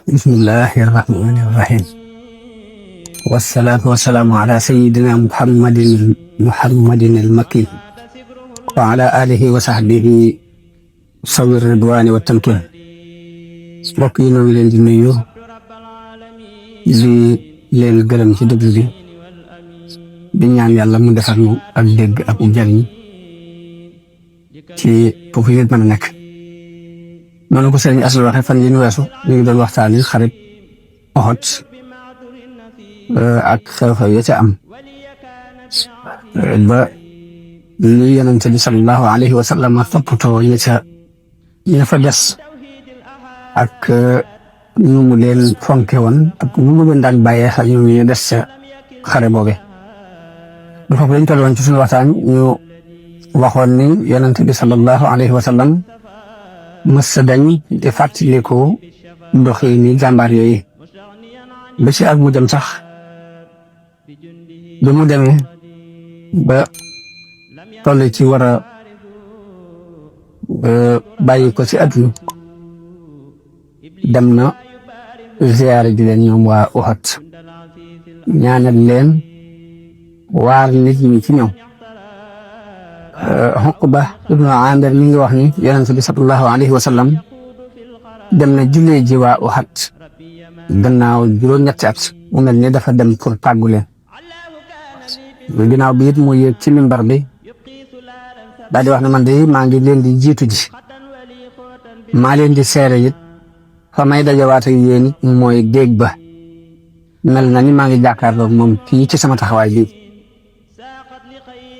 بسم الله الرحمن الرحيم والصلاة والسلام على سيدنا محمد المكي وعلى آله وصحبه صوي الرضوان والتمكين mbokk yi ñoo ngi leen di nuyu di leen gërëm ci déglu bi di ñaan yàlla mu defal ñu ak dégg ak njariñ ci foofu yéen mën a nekk noonu ko sëriñ Asal waxe fan yi ñu weesu ñu ngi doon waxtaani xarit Uhud ak xew-xew ya ca am ba lu Yonent bi sallallahu alayhi wa sallam toppatoo ña fa des ak ñu mu leen fonke woon ak ñu mu leen daan bàyyee xel ñu des ca xare boobe du foofu lañ toll woon ci suñu waxtaan ñu waxoon ni Yonent bi sallallahu alayhi wa sallam mës dañ di fàttaliku doxi ni jàmbaar yooyu ba ci ak mu dem sax bi mu demee ba toll ci war a bàyyi ko ci àdduna dem na ziyaare ji leen ñoom waa Uhud ñaanal leen waar nit ñi ci ñoom Uqba ibnu Aamir mi ngi wax ni Yonent bi sallallahu alayhi wa sallam dem na jullee ji waa Uhud gannaaw juróom-ñetti at mu mel ni dafa dem pour tàggu leen ginnaaw bi it mu yéeg ci mimbar bi daal di wax ne man de maa ngi leen di jiitu ji maa leen di seere it fa may dajawaat ak yéen it mooy déeg ba mel na ni maa ngi jàkkaarloog moom fii ci sama taxawaay bi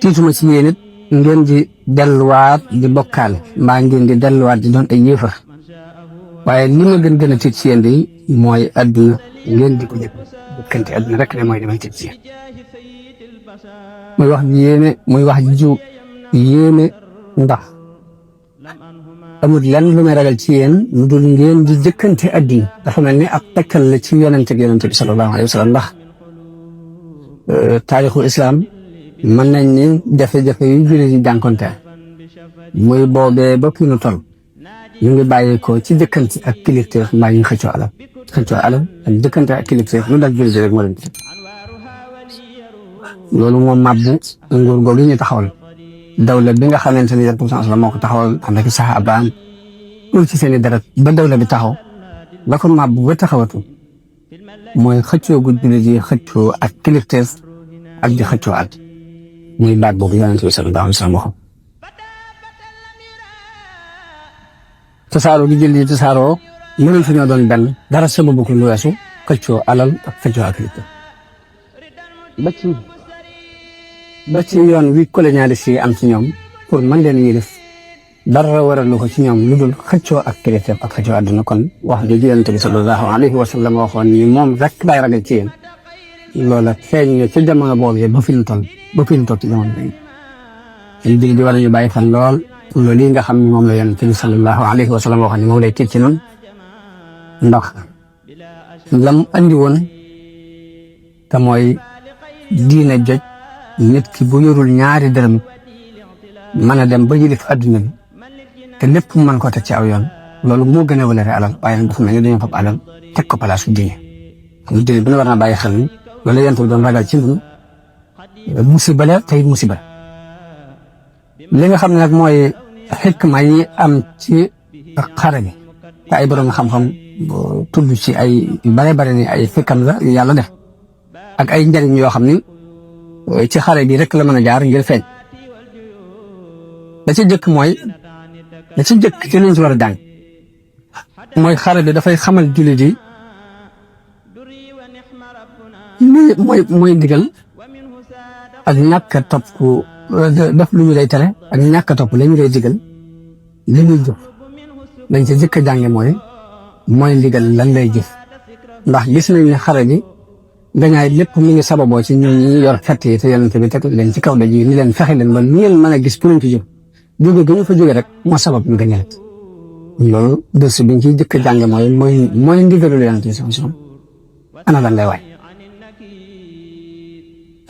tiituma ci yéen it ngeen di delluwaat di bokkaale mbaa ngeen di delluwaat di doon ay yéefar waaye li ma gën a tiit ci yéen di mooy adduna ngeen di ko jëkkante adduna rek ne mooy damay tiit ci yéen muy wax ju yéeme ndax amul lenn lu may ragal ci yéen lu dul ngeen di jëkkante adduna dafa mel ni ab tekkal la ci yonente bi sallallahu alayhi wa sallam ndax taarixu islam mën nañ ni jafe-jafe yu jullit yi jànkonteel muy boobee ba fi ñu toll ñu ngi bàyyi ko ci jëkkante ak kilifteef mbaa ñu xëccoo alal ak jëkkante ak kilifteef lu dal jullit rek moo leen di loolu moom mabbu nguur googu ñu taxawal dawla bi nga xamante ni Yonent bi sallallahu alayhi wa sallam moo ko taxawal ànd ak saxaabaam loolu ci seen i deret ba dawla bi taxaw la ko mabbu ba taxawatu mooy xëccoo gu jullit yi xëccoo ak kilifteef ak di xëccoo alal muy baat boobu Yonent bi sallallahu alayhi wa sallam waxoon tasaaroo gi jël yi tasaaroo mënul fi ñoo doon benn dara sababu ko lu weesu xëccoo alal ak xëccoo ak kilifteef ba ci yoon wi colonialiste yi am ci ñoom pour mën leen yilif dara waralu ko ci ñoom lu dul xëccoo ak kilifteef ak xëccoo àdduna kon wax jooju Yonent bi sallallahu alayhi wa sallam waxoon ni moom rek laay ragal ci yéen loola feeñ nga ci jamono boobu ba fi ñu toll ci jamono bi ñu di war ñu bàyyi fan lool loolu yi nga xam ne moom la Yonent bi sallallahu alayhi wa sallam waxoon ni moom lay tiit ci noonu ndax lam andi woon te mooy diine joj nit ki bu yorul ñaari dërëm mën a dem ba yilif adduna bi te lépp mu mën ko teg ci aw yoon loolu moo gën a walare alal waaye nag dafa mel ni dañoo fab alal teg ko palaasu diine xam diine bi na war naa bàyyi xel ni loolu Yonent bi doon ragal ci ñun musiba la tey musiba li nga xam ne nag mooy xikma yi am ci xare bi te ay borom xam-xam tudd ci ay bare ni ay xikam la yu yàlla def ak ay njariñ yoo xam ni ci xare bi rek la mën a jaar ngir feeñ da ci jëkk ci liñ ci war a jàng mooy xare bi dafay xamal jullit yi mooy ndigal ak ñàkk a topp def lu ñu lay tere ak ñàkk a topp la ñu lay digal li ñuy jëf lañ ci jëkk a jànge mooy ndigal lan lay jëf ndax gis nañ ne xare bi gañaay lépp mi ngi sababoo ci ñun ñi yor fett yi te Yonent bi teg leen ci kaw daj yi ni leen fexe leen ba ngeen mën a gis fu leen fi jóge ga ñu fa jóge rek moo sabab ñu gañe loolu dërs biñ ciy jëkk a jànge mooy ndigalul Yonent bi sallallahu ana lan lay waay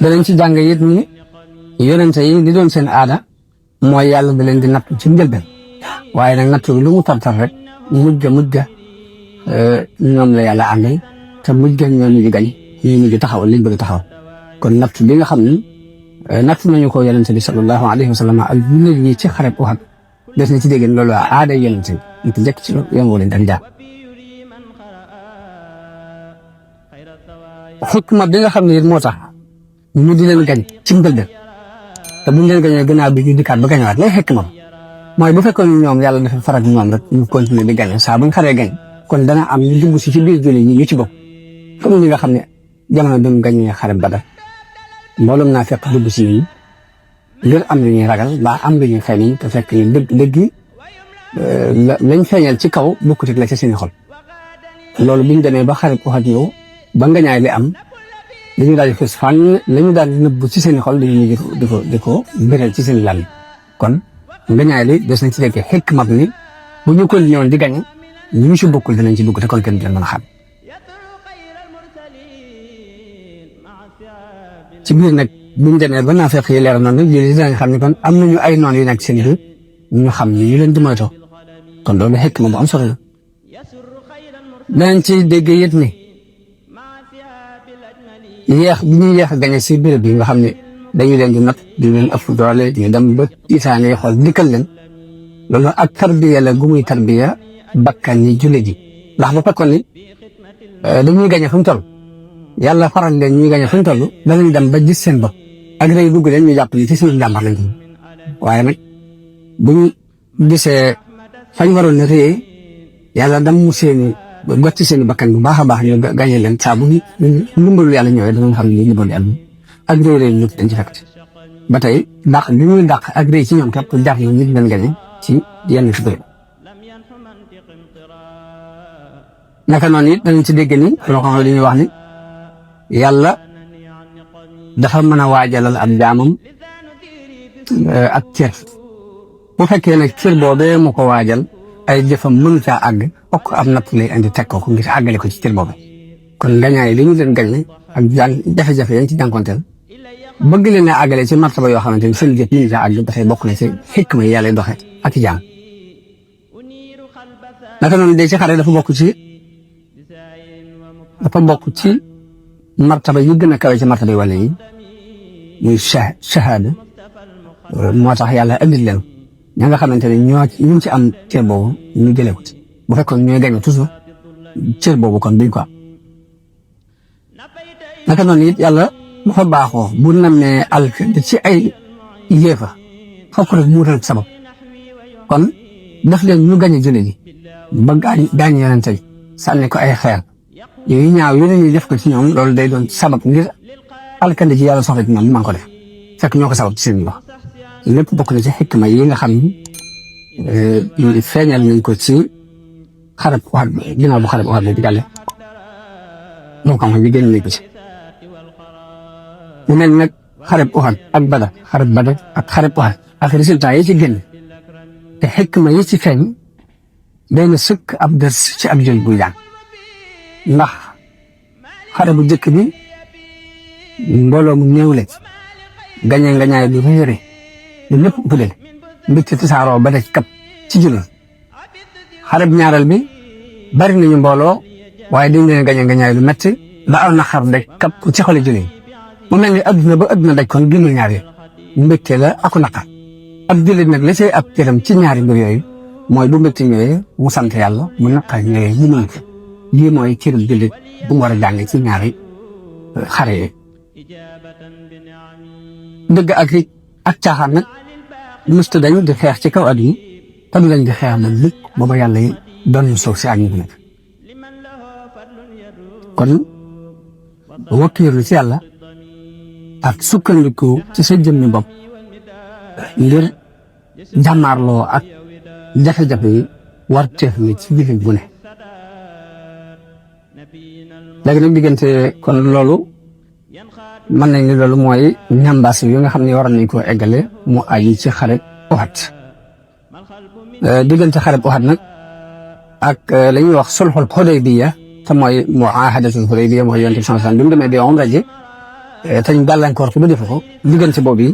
danañ ci jàng it ni Yonent yi li doon seen aada mooy yàlla da leen di natt ci njëlbeen waaye nag natt bi lu mu tartar rek mujj ñoom la yàlla àndal te mujj gañ ñoo ñu gañ ñu mujj taxawal liñ bëgg taxawal kon natt bi nga xam ni natt nañu ko yonente bi sallallahu alayhi wa sallam ak jullit ñi ci xareb Uhud des na ci dégg loolu aada yonente bi ñu njëkk ci loolu yoon woo leen daan jaar xukma bi nga xam ne moo tax ñu di leen gañ ci mbëlde te buñ leen gañee gannaaw bi ñu dikkaat ba gañawaat lay xekk moom mooy bu fekkoon ñoom yàlla dafa faral ñoom rek ñu continuer di gañ saa buñ xaree gañ kon dana am ñu dugg si ci biir jullit ñi ñu ci bokk comme ñi nga xam ne jamono bi mu gañee xare Badar mboolum naa fekk dugg si ñi ngir am lu ñuy ragal mbaa am lu ñuy xëy te fekk ni dëgg lañ feeñal ci kaw bokkut ak la ca seen xol loolu biñ demee ba xare Uhud ñëw ba ngañaay li am dañu daal di fës fànn la ñu daal di nëbb ci seen xol dañuy di ko bëral ci seen làll kon ngañaay li des nañ ci fekkee xekk mag ni bu ñu ko ñëwoon di gañe ñu ci bokkul dinañ ci dugg te kon kenn du leen mën a xam ci biir nag buñ demee ba naa fekk yi leer noonu rek jëli dinañ xam ne kon am nañu ay noon yu nekk seen biir ñu xam ni ñu leen di moytoo kon loolu xekk ma bu am solo la danañ ci dégg yët ni yéex bi ñuy yéex a gañe si béréb bi nga xam ne dañu leen di natt di leen ëpp doole ñu dem ba isaane xool dikkal leen loolu ak tarbiya la gu muy tarbiya bakkan yi jullit ji ndax bu fekkoon ni dañuy gañe fu ñu toll yàlla faral leen ñuy gañe fu ñu toll danañ dem ba gis seen bopp ak rëy dugg leen ñu jàpp ni ci suñu njàmbar lañ ko waaye nag bu ñu gisee fañ waroon ne rëyee yàlla dam mu seeni gotti seeni bakkan bu baax a baax ñu gañe leen saa bu ndimbalu yàlla ñëwee danañ xam ne ndimbalu yàlla ak rëy rëy ñëpp dañ ci fekk ba tey dàq li muy dàq ak rëy ci ñoom képp jar na nit leen gañe ci yenn fi bëri naka noonu it danañ ci dégg ni loo xam ne li ñuy wax ni yàlla dafa mën a waajalal ab jaamam ak cër bu fekkee nag cër boobee mu ko waajal ay jëfam mënu caa àgg fokk am natt lay indi teg ko ngir àggale ko ci cër boobu kon ngañaay li ñu leen gañe ak jafe-jafe yañ ci jànkonteel bëgg leen a àggale ci martaba yoo xamante ni seen jëf mënu caa àgg dafay bokk na ci xikma yi yàlla doxe ak i jaam naka noonu de ci xare dafa bokk ci martaba yi gën a kawe ci martaba yi wala yi muy shahada moo tax yàlla andil leen ña nga xamante ne ñu ci am cër boobu ñu jëlee ko ci bu fekkoon ñooy gañe toujours cër boobu kon duñ ko am naka noonu it yàlla dafa baaxoo bu namee alk ci ay yéefa fokk rek mu wutal sabab kon daf leen ñu gañe jëlee ji ba gaañ yonente bi sànni ko ay xeer yooyu ñaaw yeneen ñi def ko ci ñoom loolu day doon sabab ngir alkande ji yàlla soxla ci ñoom man ko def fekk ñoo ko sabab ci seen loxo lépp bokk na ci xikma yi nga xam ni feeñal nañ ko ci xarab Uhud ginnaaw bu xarab Uhud di gàlle moom xam-xam yi génn nañ ko ci mu mel nag xarab Uhud ak Badar ak xarab Uhud ak résultat yi ci génn te xikma yi ci feeñ day na sëkk ab ders ci ab jël buy jàng ndax xare bu njëkk bi mbooloo mu néew la gañe nga ñaay du réere lu lépp ëppale mbégte tasaaroo ba daj kap ci jullit xare bu ñaareel bi bari nañu mbooloo waaye dañ leen gañe nga ñaay lu metti ba aw na xar daj kap ci xoli jullit mu mel ni adduna ba adduna daj kon gënul ñaar yi mbégte la aku naqar ab jullit nag la say ab cëram ci ñaari mbir yooyu mooy bu mbégte ñëwee mu sant yàlla mu naqar ñëwee mu mën ko lii mooy cërub jullit bu mu war a jàng ci ñaari xare yi dëgg ak caaxaan nag mësta dañ di xeex ci kaw àdduna te du lañ di xeex nag lépp booba yàlla yi doon ñu soog si ak ñu nekk kon wakkiirlu ci yàlla ak sukkandiku ci sa jëmmi bopp ngir jàmmaarloo ak jafe-jafe yi war teef ni ci jullit bu ne léegi nag diggante kon loolu mën nañ ni loolu mooy ñambaas yi nga xam ne waroon nañ koo eggale mu aji ci xareb Uhud diggante xareb Uhud nag ak la ñuy wax sulhul Hudaybiya te mooy muahadatul Hudaybiya mooy yonent bi sallallahu alayhi wasallam bi mu demee di umra ji te ñu gàllankoor ko ba defu ko diggante boobu yi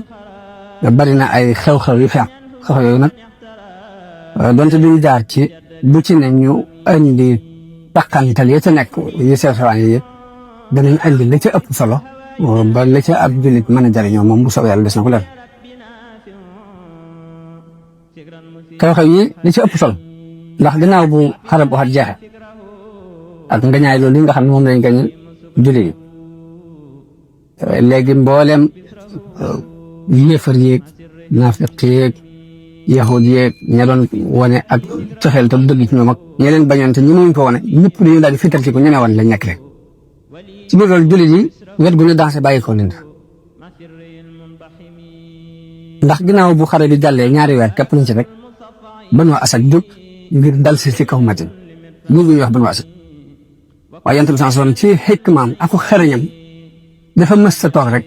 bari na ay xew-xew yu fi am xew-xew yooyu nag donte duñu jaar ci bu ci ne ñu indi taqantal ya ca nekk yu sew sewaan yi yëpp danañ andi la ca ëpp solo ba la ca ab jullit mën a jariñoo moom bu soobee yàlla des na ko leer xew-xew yi li ci ëpp solo ndax ginnaaw bu xarab waxat jeexe ak ngañaay loolu nga xam ne moom lañ gañ jullit yi léegi mboolem yéefar yéeg naafiq yéeg yahud yéeg ña doon wane ak coxeel te dëgg ci ñoom ak ña leen bañoon te ñi muñ ko wane ñëpp dañu daal di fital ci ko ñemee wan lañ nekk rek ci biir loolu jullit yi wet gu ne dansé bàyyi ko leen ndax ginnaaw bu xare bi jàllee ñaari weer képp nañ ci rek Banu Asad jóg ngir dal si ci kaw Madina ñu ngi wax Banu Asad waaye Yonent bi sallallahu alayhi wasallam ci xikmaam ak xereñam dafa mës sa toog rek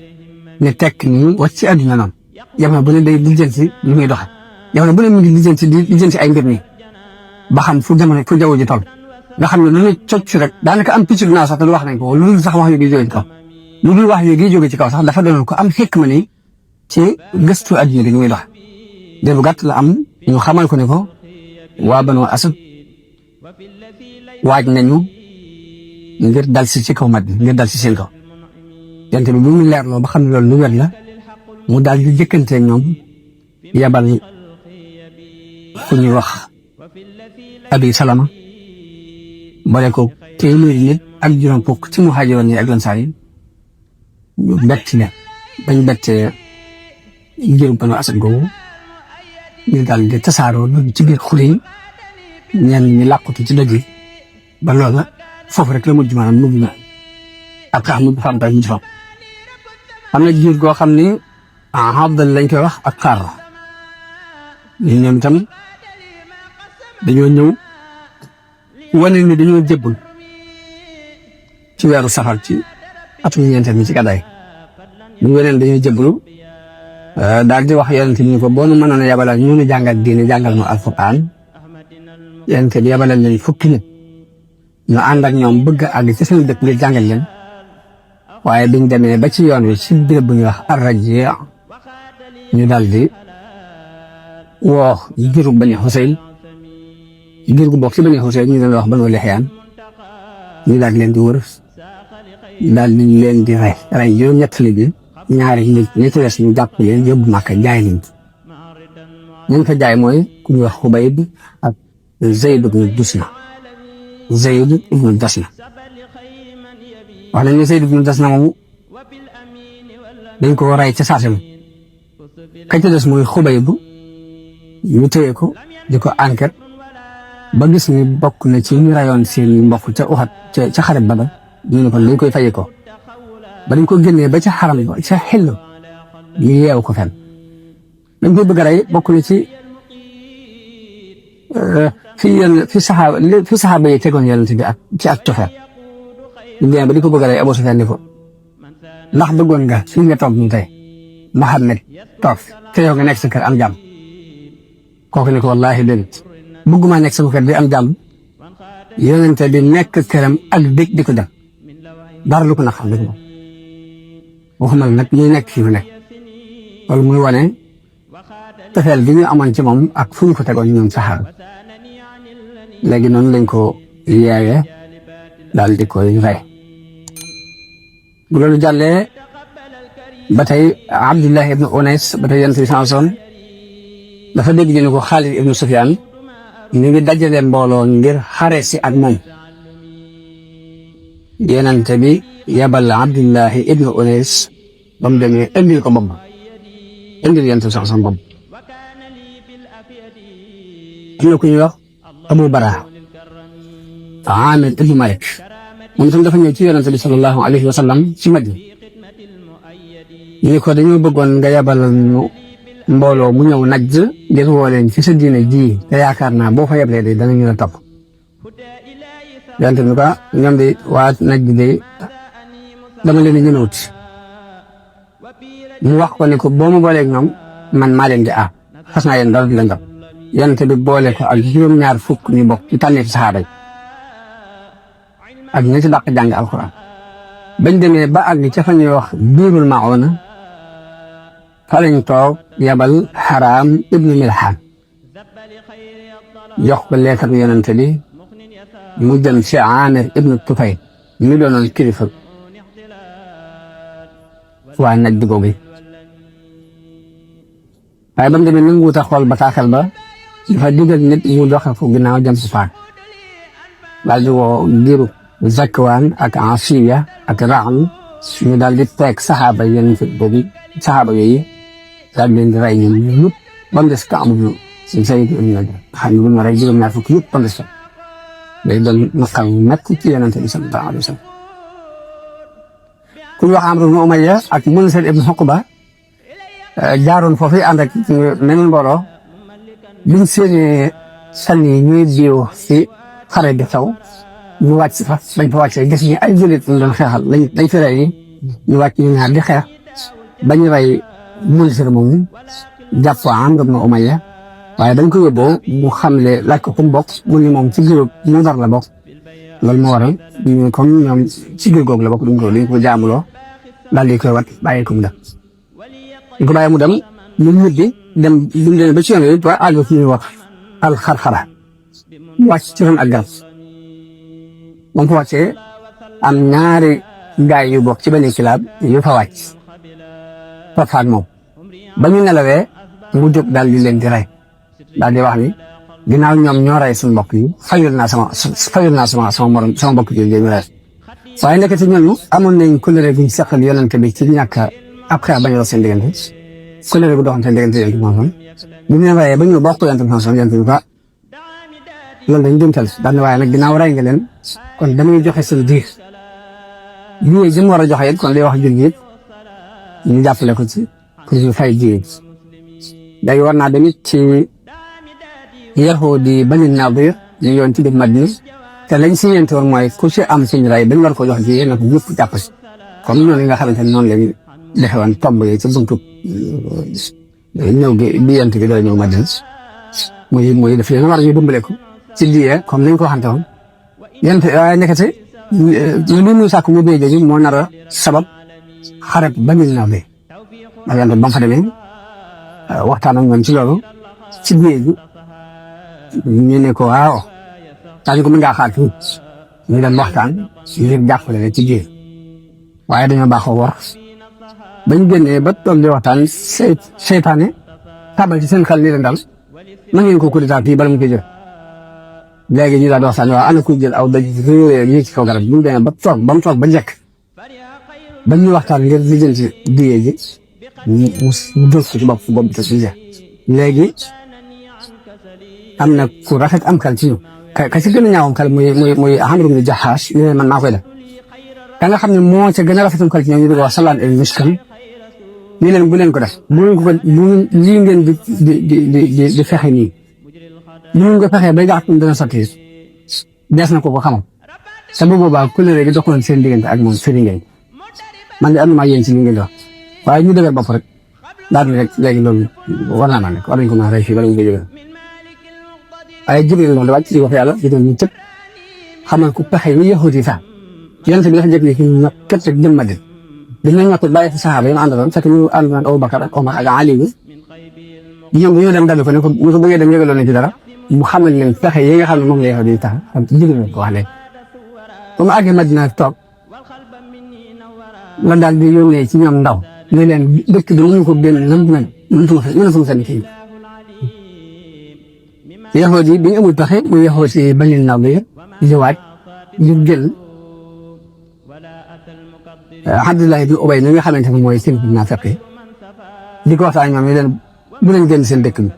ne tekk nii wàcc ci àdduna noonu jamono bu ne day lijjanti li muy doxe jamono bu ne mu ngi lijjanti ay mbir nii ba xam fu jaww ji toll nga xam ne lu ñu cocc rek daanaka am picc naa sax te lu wax nañ ko lu dul sax wax yu gi jóge ci kaw lu dul wax yu gi jóge ci kaw sax dafa doon ko am xikma ni ci gëstu àdduna bi ñu muy doxe de bu gàtt la am ñu xamal ko ne ko waa Banu Asad waaj nañu ngir dal si ci kaw Madina ngir dal si seen kaw Yonent bi bu mu leerloo ba xam ne loolu lu wér la mu daal di jëkkanteeg ñoom yabal ku ñuy wax Abi Salama boole ko téeméeri nit ak juróom fukk ci muhaajiroon yi ak lansaar yi ñu bett leen bañ bettee ngir Banu Asad googu ñu daal di tasaaroo ci biir xur yi ñenn ñi làqutu ci doj yi ba loola foofu rek la mujj maanaam mujj na ak xax mujj fa am tay mujj fa am na jiir goo xam ni Abdal lañ koy wax ak xaar ñoom itam dañoo ñëw wane ni dañoo jébbul ci weeru safar ci atum ñeenteel mi ci gàddaay bu weneen dañoo jébbulu daal di wax Yonent bi ni ko boo nu mënoon a yabalal ñu nu jàngal diine jàngal nu alquran Yonent bi yabalal leen fukki nit ñu ànd ak ñoom bëgg a àgg ci seen dëkk ngir jàngal leen waaye biñ demee ba ci yoon wi ci béréb bu ñuy wax Ar-Raji' ñu daal di woo giru Bani Husayn ngir gu bokk ci Bani Husayn ñu leen wax Banu Lihyaan ñu daal leen di wër daal di leen di rey juróom-ñett bi ñaari nit ñi ci des ñu jàpp leen yóbbu Makka jaay leen ñu fa jaay mooy ku ñuy wax Xubayb ak Zayd ibn Dusna wax nañ ne Zayd ibn Dusna moomu dañ ko rey ca saase ma ka ca des mooy Xubayb ñu téye ko di ko enquête ba gis ni bokk na ci ñu rayoon seen mbokk ca Uhud ca xare Badar ñu ne kon dañ koy fayee ko ba dañ ko génnee ba ca xaram ba ca xel ñu yeew ko fenn dañ koy bëgg a rey bokk na ci fi saxaaba yi tegoon Yonent bi ak ci ak cofeel ñu ba di ko bëgg a rey Abu Sufyaan ni ko ndax bëggoon nga fii nga toog ñu tey Muhammad toog te yow nga nekk sa kër am jàmm kooku ne ko wallaahi déedéet bëgguma nekk sama kër di am jàmm Yonent bi nekk këram ak dëkk di ko dem dara lu ko naqar dëgg moom waxuma la nag ñuy nekk fii mu nekk loolu muy wane tefeel gi ñu amoon ci moom ak fu ñu ko tegoon ñoom saxaar léegi noonu lañ ko yeewee daal di koy rey bu loolu jàllee ba tey Abdullah ibn Unays ba tey Yonent bi sallallahu alayhi wasallam dafa dégg ñu ne ko Xaalid ibn Sufyaan ñu ngi dajale mbooloo ngir xare si ak moom Yonent bi yabal Abdullah ibn Unays ba mu demee indil ko bopp indil Yonent bi sallallahu alayhi wasallam bopp am na ku ñuy wax Abu Bara Aamir ibn Malik moom itam dafa ñëw ci Yonent bi sallallahu alayhi wa sallam ci Madina ñu ne ko dañoo bëggoon nga yabal ñu mbooloo mu ñëw Najd ngir woo leen ci sa diine ji te yaakaar naa boo fa yeblee de danañu la topp Yonent bi ko ñoom de waa Najd de dama leen di ñëwut mu wax ko ne ko boo ma booleeg ñoom man maa leen di xas naa yéen dara di leen topp Yonent bi boole ko ak juróom-ñaar fukk ñu bokk ci tànneef saxaaba yi ak ñi ci dàq jàng alxuraan bañ demee ba àgg ca fa ñuy wax Biirul Mauna fa lañ toog yabal Haraam ibnu Milhaan jox ko leetar Yonent bi mu dem ci Aamir ibnu Tufayl mi doonoon kilifa waa Najd googu waaye ba mu demee nanguwut a xool bataaxal ba dafa digal nit mu doxe ko ginnaaw jëm si faak daal di woo giiru Zakwaan ak Asiya ak Raam ñu daal di teg saxaaba yooyu daal leen di rey ñoom ñëpp ba mu des Kaab ibnu Zayd ibn Najjar xam ne bu ñu rey juróom-ñaar fukk yëpp ba mu des day doon naqar métti ci Yonent bi sallallahu alayhi wa sallam ku ñu wax Amr ibn Umayya ak Munsir ibn Uqba jaaroon foofu ànd ak meneen mbooloo biñ seenee sànni ñuy diw si xare bi xew ñu wàcc fa bañ fa wàccee gis ñi ay jullit lañ doon xeexal lañ fi rey ñu wàcc ñu ñaar di xeex bañ rey Munsir moomu jàpp Amr ibn Umayya waaye dañ ko yóbboo mu xamle laaj ko fu mu bokk mu ni moom ci groupe mu dar la bokk loolu moo waral ñu comme ñoom ci groupe googu la bokk duñ ko jaamuloo daal di koy wat bàyyi ko mu dem ñu ko bàyyi mu dem ñu ñibbi dem bu ñu demee ba ci yoon yi ba àgg fi ñuy wax alxarxara mu wàcc ci ron ak garab moom fa wàccee am ñaari gaay yu bokk ci benn kilaab yu fa wàcc fa ak moom ba ñu nelawee mu jóg daal di leen di rey daal di wax ni ginnaaw ñoom ñoo rey suñu mbokk yi fayul naa sama morom sama mbokk yi ñu rey waaye nekk ci ñooñu amoon nañ kóllëre guñ seqal Yonent bi ci ñàkk ab xeex bañ a doon seen diggante kóllëre bu doxante diggante Yonent bi moom bu ñu leen reyee ba ñu bokk Yonent bi moom Yonent bi ba loolu dañ jëmtal daal ne waaye nag ginnaaw rey nga leen kon damay joxe seen diir lii jëm war a joxe it kon li wax jul it ñu jàppale ko ci pour ñu fay jiw day war naa demit ci Yahuudi Bani Nadir ñu yoon ci biir Madina te lañ si ñeenti woon mooy ku ci am suñu rey dañ war ko jox ji nag ñëpp jàpp si comme noonu nga xamante ne noonu lañu defe woon tomb yi ci buntu ñëw bi yent bi doo ñëw Madina muy daf leen war ñu dimbale ko ci diye comme nañ ko waxante woon yent waaye nekkati li muy sàkk mu dee jooju moo nar a sabab xaret Bani Nadir ndax yent ba mu fa demee waxtaan ak ñoom ci loolu ci diye ji ñu ne ko waaw daañu ko mën ngaa xaar fii ñu dem waxtaan ngir jàppale la ci biir waaye dañoo baaxoo war bañ génnee ba toog di waxtaan seytaane tabal ci seen xel ni leen daal na ngeen ko kuréel fii bala mu koy jël léegi ñu daal di waxtaan waaw ana kuy jël aw daj réew yi ci kaw garab bi ñu demee ba mu toog ba njëkk ba ñu waxtaan ngir lijjanti diye ji mu jóg ko ci bopp bi te si léegi am na ku rafet am xel ci ñu ka ci gën a ñaawam xel muy Amr ibn Jahash ñu ne man maa koy def ka nga xam ne moo ca gën a rafetam xel ci ñoom ñu di ko wax Salaan el Mishkan ñu leen bu leen ko def bu lii ngeen di fexe nii bu ngeen ko fexee ba jàpp dana sotti des na ko xamal te bu boobaa kuréel gi doxaloon seen diggante ak moom sëriñ ngeen man de am na maa yéen ci li ngeen di wax waaye ñu dëgër bopp rek daal di rek léegi loolu war naa nekk war nañ ko mën a rey fii bala mu koy jógee waaye Jibril loolu wàcc ci wax yàlla di doon ñu tëb xamal ku pexe yi Yahuud yi sax Yonent bi dafa jékki-jékki ñu ñàkk képp rek jëm Madina dinañ ñàkk bàyyi fi saxaaba yi mu àndaloon fekk ñu àndoon Abu Bakar ak Omar ak Ali bi ñoom bu ñu dem dalu ko ne ko bëggee dem yëgaloon na ci dara mu xamal leen pexe yi nga xam ne moom la Yahuud yi tax xam Jibril ko wax léegi ba mu àggee Madina toog la daal di yónnee ci ñoom ndaw ne leen dëkk bi mënuñu ko génn nam mel mënatu seen kii Yahuud yi bi ñu amul pexe muy Yahuud si Bani Nadir di waaj ñu jël Abdullah ibn Ubay mi nga xamante ne mooy seen naafiq yi di ko waxtaan ñoom ñu leen bu leen génn seen dëkk bi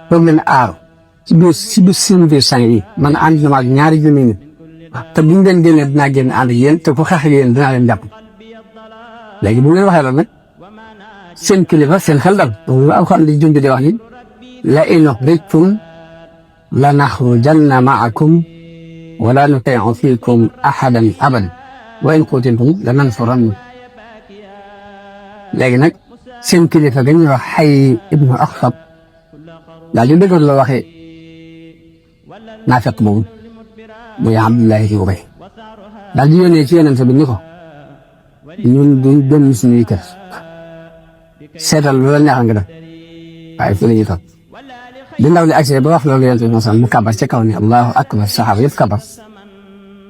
foog leen aaru ci biir seen biir sang yi man ànd na ma ak ñaari junni nit te bu ñu leen génnee dinaa génn ànd ak yéen te ku xeex ak yéen dinaa leen jàpp léegi bu ngeen waxee loolu nag seen kilifa seen xel dal loolu Alxuraan di junj di wax ni la in ukhrijtum lanakhrujanna ma'akum wa la nuti'u fiikum ahadan abadan wa in qutiltum lanansurannakum léegi nag seen kilifa ga ñuy wax Hayy ibnu Akhtab daal di dëgër la waxee naafiq boobu muy Abdullah ibn Ubay daal di yónnee ci Yonent bi ni ko ñun duñ dem suñuy kër seetal lu la neex nga def waaye fii la ñuy toog bi ndaw li accès ba wax loolu Yonent bi mu kàbbar ca kaw ni Allahu akbar saxaaba yëpp kàbbar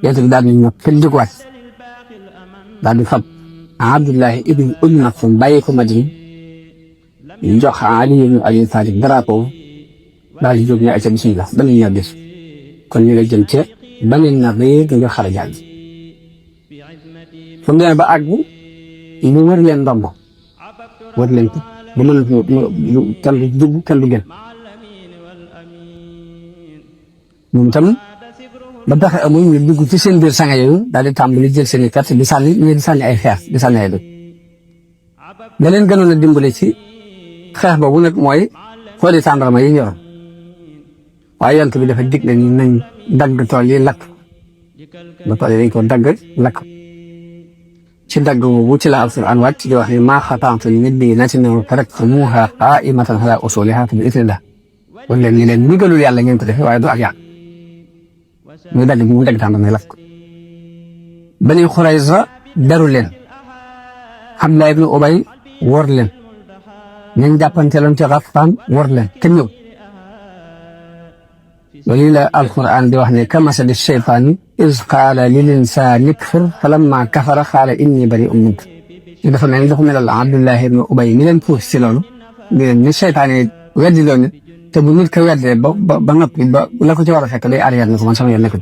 yonent bi daal di ñëw kenn jógwaat daal di fab Abdullahi ibn Ummi Maktum bàyyi ko Madina jox Ali ibn Abi Talib drapeau daal di jóg ne ay ca bismillah Banu Nadir kon ñu ngi jëm ca Banu Nadir nga xare jàll fu mu demee ba àgg mu wër leen ndomb wër leen ko ba mën kenn du dugg kenn du génn moom tam ba taxe amul ñu dugg ci seen biir sanga yooyu daal di tàmbali jël seen i carte di sànni ñu di sànni ay xeex di sànni ay dëkk da leen gënoon a dimbale ci xeex boobu nag mooy xooli tàndarma yi ñoroon waaye yonent bi dafa dig nañ nañ dagg tool yi lakk ba tool yi dañ ko dagg lakk ci dagg boobu ci la alquran wàcc di wax ni maa xata'tum min liinatin aw taraktumuuhaa qaa'imatan alaa usuulihaa fa bi-idhnillah wala leen ni leen ndigalul yàlla ngeen ko defee waaye du ak yàq ñu dagg tàndarma lakk Bani Xurayza daru leen Abdullah ibn Ubay wor leen nañ jàppanteeloon ci Ghatfaan wor leen kenn ñëw loolu la alquran di wax ne kamasali shaytaani iz qaala lil insaani kfur falammaa kafara qaala innii bari'un minka ñu dafa mel ne Abdullah ibn Ubay mi leen puus ci loolu di leen ni seytaane weddi loolu te bu nit ko weddee ba noppi ba la ko ci war a fekk day arrière ne ko man sama yoon nekkul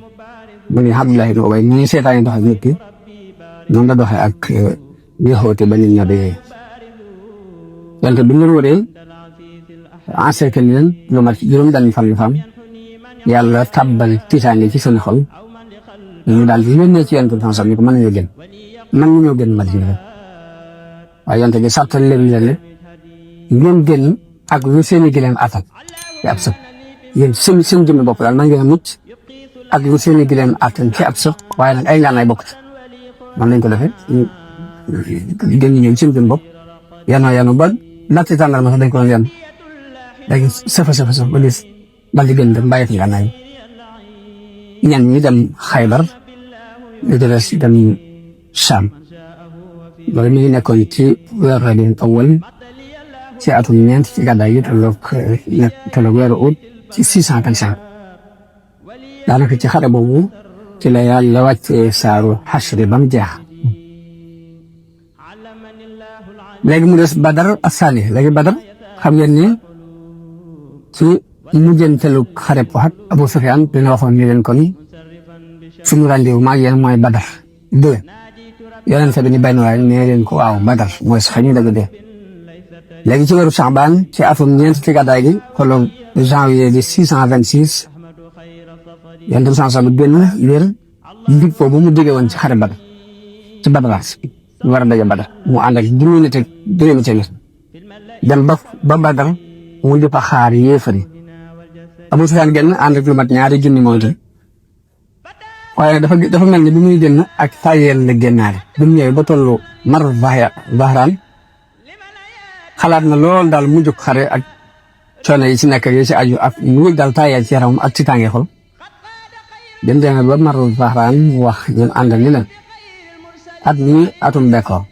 mu ne Abdullah ibn Ubay ni seytaane doxee ak nit ki noonu la doxee ak yéexoote ba nit ña dee wante bu ñu wëree encercler leen lu mat juróom dañu fan yàlla tàbbal tiitaange ci seen xol ñu daal di yónnee ci yonent bi ni ko mën nañoo génn Madina waaye yonent bi sartal leen ne ngeen génn ak lu seeni gileem attan ci ab sëb yéen seen jëmmi bopp daal man ngeen a mucc ak lu seeni gileem attan ci ab sëb waaye nag ay ngànnaay bokk ci man lañ ko defee gën ñu ñëw seen jëmmi bopp yanoo ba natt tàndarma sax dañ ko doon yan léegi safa ba gis dal di gën dem bàyyi fi ngànnaay ñenn ñi dem Xaybar ñu des dem Sham loolu mi ngi nekkoon ci weeru Rabiul Awwal ci atum ñeent ci gàddaay yi tolloog weeru août ci 625 daanaka ci xare boobu ci la yàlla wàccee saaru Xashr ba mu jeex léegi mu des Badar as-Saani léegi Badar xam ngeen ni ci mujjantelu xare Uhud Abu Sufyaan dina waxoon ni leen kon suñu rendez-vous maag yéen mooy Badar déwén yonent bi ni benn waay nee leen ko waaw Badar mooy sax ñu dëgg dee léegi ci weeru Saabaan ci atum ñeent ci gàddaay gi tolloog janvier di 626 yonent bi sallallahu génn wér dig boobu mu digge woon ci xare Badar ci Badaraas ñu war a daje Badar mu ànd ak juróomi nit dem ba Badar mu di fa xaar yéefar yi Abu Sufyaan génn ànd ak lu mat ñaari junni mooy te waaye dafa mel ni bi muy génn ak tayeel la génnaale bi mu ñëwee ba tollu mar Zahraan xalaat na lool daal mu jóg xare ak coono yi ci nekk yi ci aju ak mu daal tayeel ci yaramam ak ci tànge xol dem demee ba mar Zahraan wax ñun àndal ni leen at mi atum bekkoor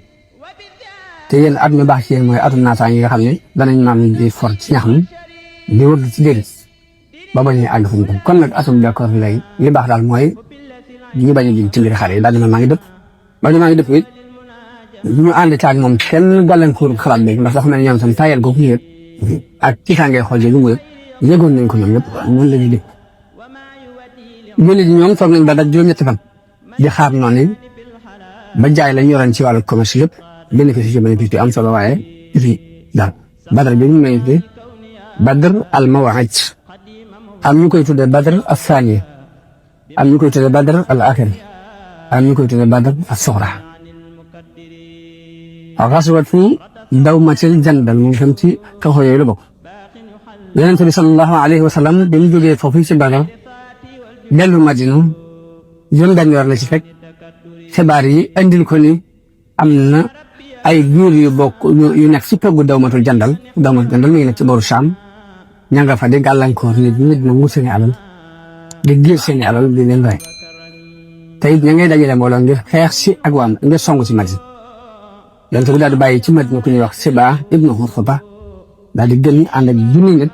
te yéen at mi baax ci yéen mooy atum naataan yi nga xam ne danañ naan di for ci ñax mi di wër ci dégg ba bañ a àgg fu ñu dem kon nag atum bekkoor bi léegi li baax daal mooy ñu bañ a jëm ci mbir xare yi daal di maa ngi dëpp ba maa ngi dëpp it ñu ànd ci ak moom kenn gàllankoor xalaat bi ndax dafa mel ni ñoom tam tayal googu yëpp ak ci tàngee xool ji lu mu yëgoon nañ ko ñoom ñëpp noonu la ñuy def jullit ñoom toog nañ ba daj juróom-ñetti fan di xaar noonu ba jaay lañ yoroon ci wàllu commerce yëpp bénéfice bi am solo waaye fii daal Badar bi ñu may fi Badr al Maw'id am ñu koy tuddee Badr as-Saani am ñu koy tuddee Badr al Aaxir am ñu koy tuddee Badr as-Sughra ghazwatu Dawmatil Jandal moom tam ci kaw yooyu la bokk Yonent bi sallallahu alayhi wa sallam bi mu jógee foofu ci Badr dellu Madina juróom-benn weer la ci fekk xibaar yi andil ko ni am na ay góor yu bokk yu nekk ci peggu Dawmatul Jandal mi ngi nekk ci booru Saam ña nga fa di gàllankoor nit ñi dina mu seeni alal di géer seeni alal di leen rey te it ña ngay dajale mbooloo ngir xeex si ak waa ngir song si Madina Yonent bi daal di bàyyi ci Madina ku ñuy wax Sibaa ibnu Xurfata daal di gën ànd ak junni nit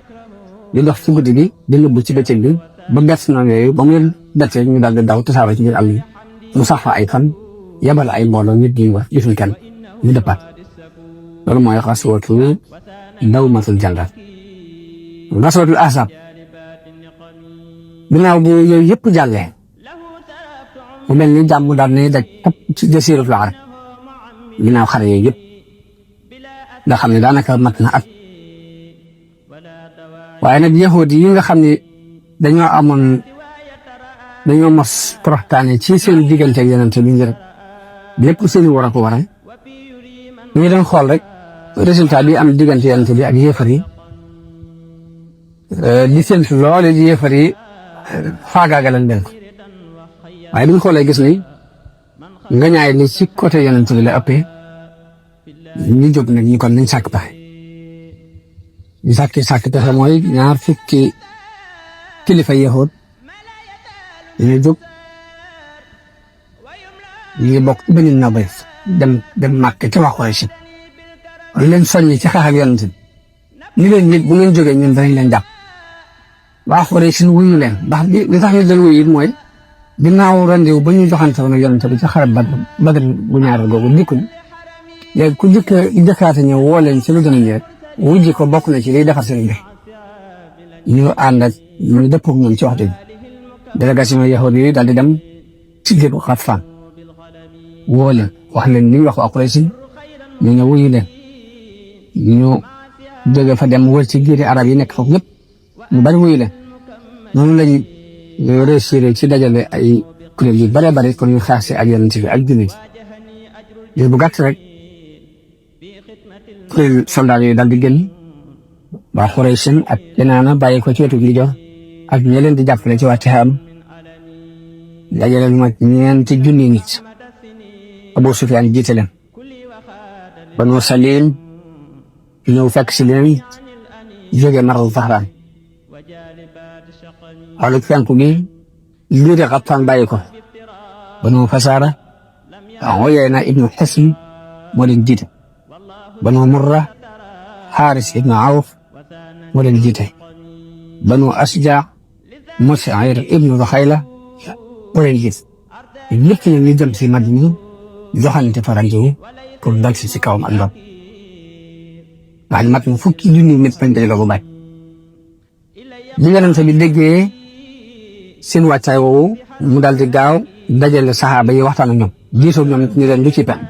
di dox ci guddi gi di nëbbu ci bëccëg bi ba bett na yooyu ba mu leen bettee ñu daal di daw tasaaroo ci biir àll yi mu sax fa ay fan yebal ay mbooloo nit ñi wax gisul kenn ñu dëppaat loolu mooy xaswatu dawmatul jandal xaswatul ahzab ginnaaw bu yooyu yëpp jàllee mu mel ni jàmm daal ne daj képp ci jasiiratul arab ginnaaw xare yooyu yëpp nga xam ne daanaka mat na at waaye nag yahuud yi nga xam ne dañoo mos toroxtaane ci seen diggante ak Yonent bi ngir lépp seen war a ko waral ñu ngi doon xool rek résultat bi am diggante Yonent bi ak yéefar yi di seen loole di yéefar yi faagaagalan leen ko waaye bi ñu xoolee gis ni nga ñaay li ci côté Yonent bi la ëppee ñu jóg nag ñu kon nañ sàkk pexe ñu sàkk pexe mooy ñaar fukki kilifa yahuud ñu jóg ñu ngi bokk ci Bani Nadir dem Màkka ca wax Quraysh wala leen soññi ci xeex ak Yonent bi ni leen nit bu ngeen jógee ñun danañ leen jàpp waa Quraysh wuyu leen ndax li tax ñu leen wuyu it mooy ginnaaw rendez ba ñu joxante woon ak Yonent bi ca xare Badr bu ñaareel googu dikkuñ léegi ku jëkkaate ñëw woo leen ci lu gën a ñëw wujji ko bokk na ci liy defar seen mbir ñu ànd ak ñu dëppoo ak ñoom ci waxtu bi délégation yahuud yi daal di dem ci Dul Xatfaan woo leen wax leen li ñu wax waa Quraysh ñu ñëw wuyu leen ñu jóge fa dem wër ci giiri arab yi nekk foofu ñëpp ñu bari wuyu leen noonu lañu réussir ci dajale ay kuréel yu bare bare pour ñu xeex si ak Yonent bi ak jullit yi bu gàtt rek kuréel soldat yooyu daal di génn waa Quraysh ak Kinaana bàyyi ko ci wetu gi jox ak ñi leen di jàppale ci waa Tihaam dajale lu mat 4,000 nit Abu Sufyaan jiite leen Banu Salim ñëw fekk si leen jóge Marru Zahraan wàllu fenku gi lii de Ghatfaan bàyyi ko Banu Fasaara Uyayna ibnu Hisn moo leen jiite Banu Murra Haaris ibnu Awf moo leen jiite Banu Asja Mus'ir ibnu Ruxayla moo leen jiite ñëpp ñu dem si Madina joxante fa rendez-vous pour dal si kawam ak ndox waaye mat na 10,000 nit bañ dajaloo ba bàyyi bi Yonent bi déggee seen wàccaay woowu mu daal di gaaw dajale saxaaba yi waxtaan ak ñoom diisoo ñoom ñu leen du ci pexe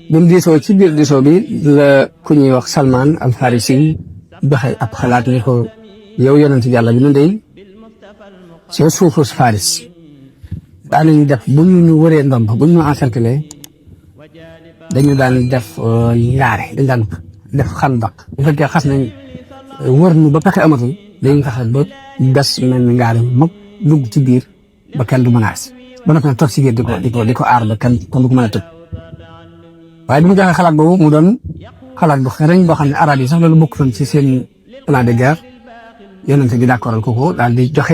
bi mu diisoo ci biir diisoo bi la ku ñuy wax Salman al Farisi joxe ab xalaat ni ko yow Yonent bi Yàlla bi nu dey ci suufu Faris daanañu def bu ñu wëree ndomb bu ñu encercler dañu daan def ngaare dañ daan def xandak bu fekkee xas nañ wër nu ba pexe amatul dañuy fexe ba gas mel ni ngaare mag dugg ci biir ba kenn du menace ba noppi toog ci biir di ko aar ba kenn du ko mën a tëb waaye bi mu joxee xalaat boobu mu doon xalaat bu xereñ boo xam ne arab yi sax loolu bokkutoon ci seen plan de guerre Yonent bi d'accordal ko daal di joxe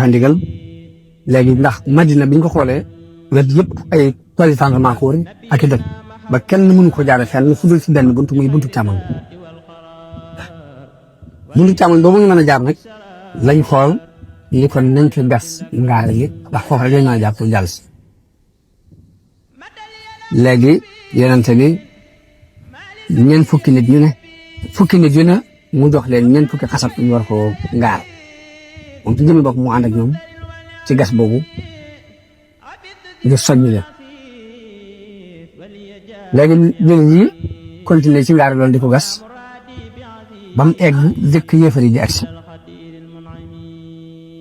ndigal léegi ndax Madina bi ñu ko xoolee wet yëpp ay tooli tàndarmaa ko wër ak i dëkk ba kenn mënu ko jaare fenn fu dul ci benn buntu muy buntu càmmoñ boobu ñu mën a jaar nag lañ xool ni kon nañ ko gas ngaare yi ndax foofu rek lañ mën a jaar pour jàll si léegi Yonent bi 4 nit ñu ne mu jox leen 4 fukki xasab ñu war ko ngaar moom ci jëmmi bopp mu ànd ak ñoom ci gas boobu ngir soññi leen léegi jullit yi continuer ci ngaar loolu di ko gas ba mu egg jëkk yéefar yi di agsi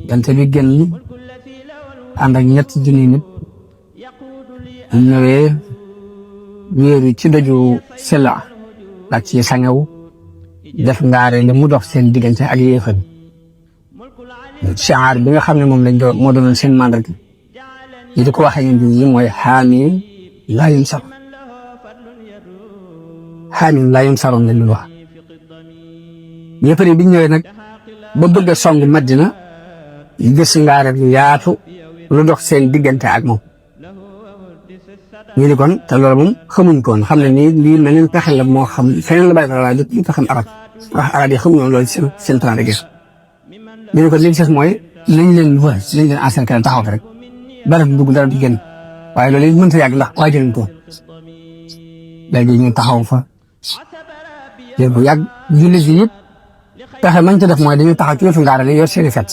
Yonent bi génn ànd ak 2,000 nit ñu ñëwee wéeru ci doju Sela ak ci sangew def ngaare li mu dox seen diggante ak yéefar shaar bi nga xam ne moom lañ doon moo doonoon seen mandarga yi di ko waxee ñun bi mooy xaamim laa yunsaroon lañ wax yéefar yi bi ñëwee nag ba bëgg a song Madina gis ngaare lu yaatu lu dox seen diggante ak moom ñu ni kon te loolu moom xamuñ ko woon xam ne nii lii mel ni pexe la moo xam feneen la bàyyi ko waaye du xam arab wax arab yi xamuñu woon loolu seen plan de guerre ñu ne ko li ñu des mooy nañ leen wër nañ leen encercler taxaw rek dara du dugg dara du génn waaye loolu it mënta yàgg ndax waajal ko léegi ñu taxaw fa jël bu yàgg jullit yi yëpp pexe mañ ca def mooy dañuy taxaw ci wetu ngaara li yor seeni fet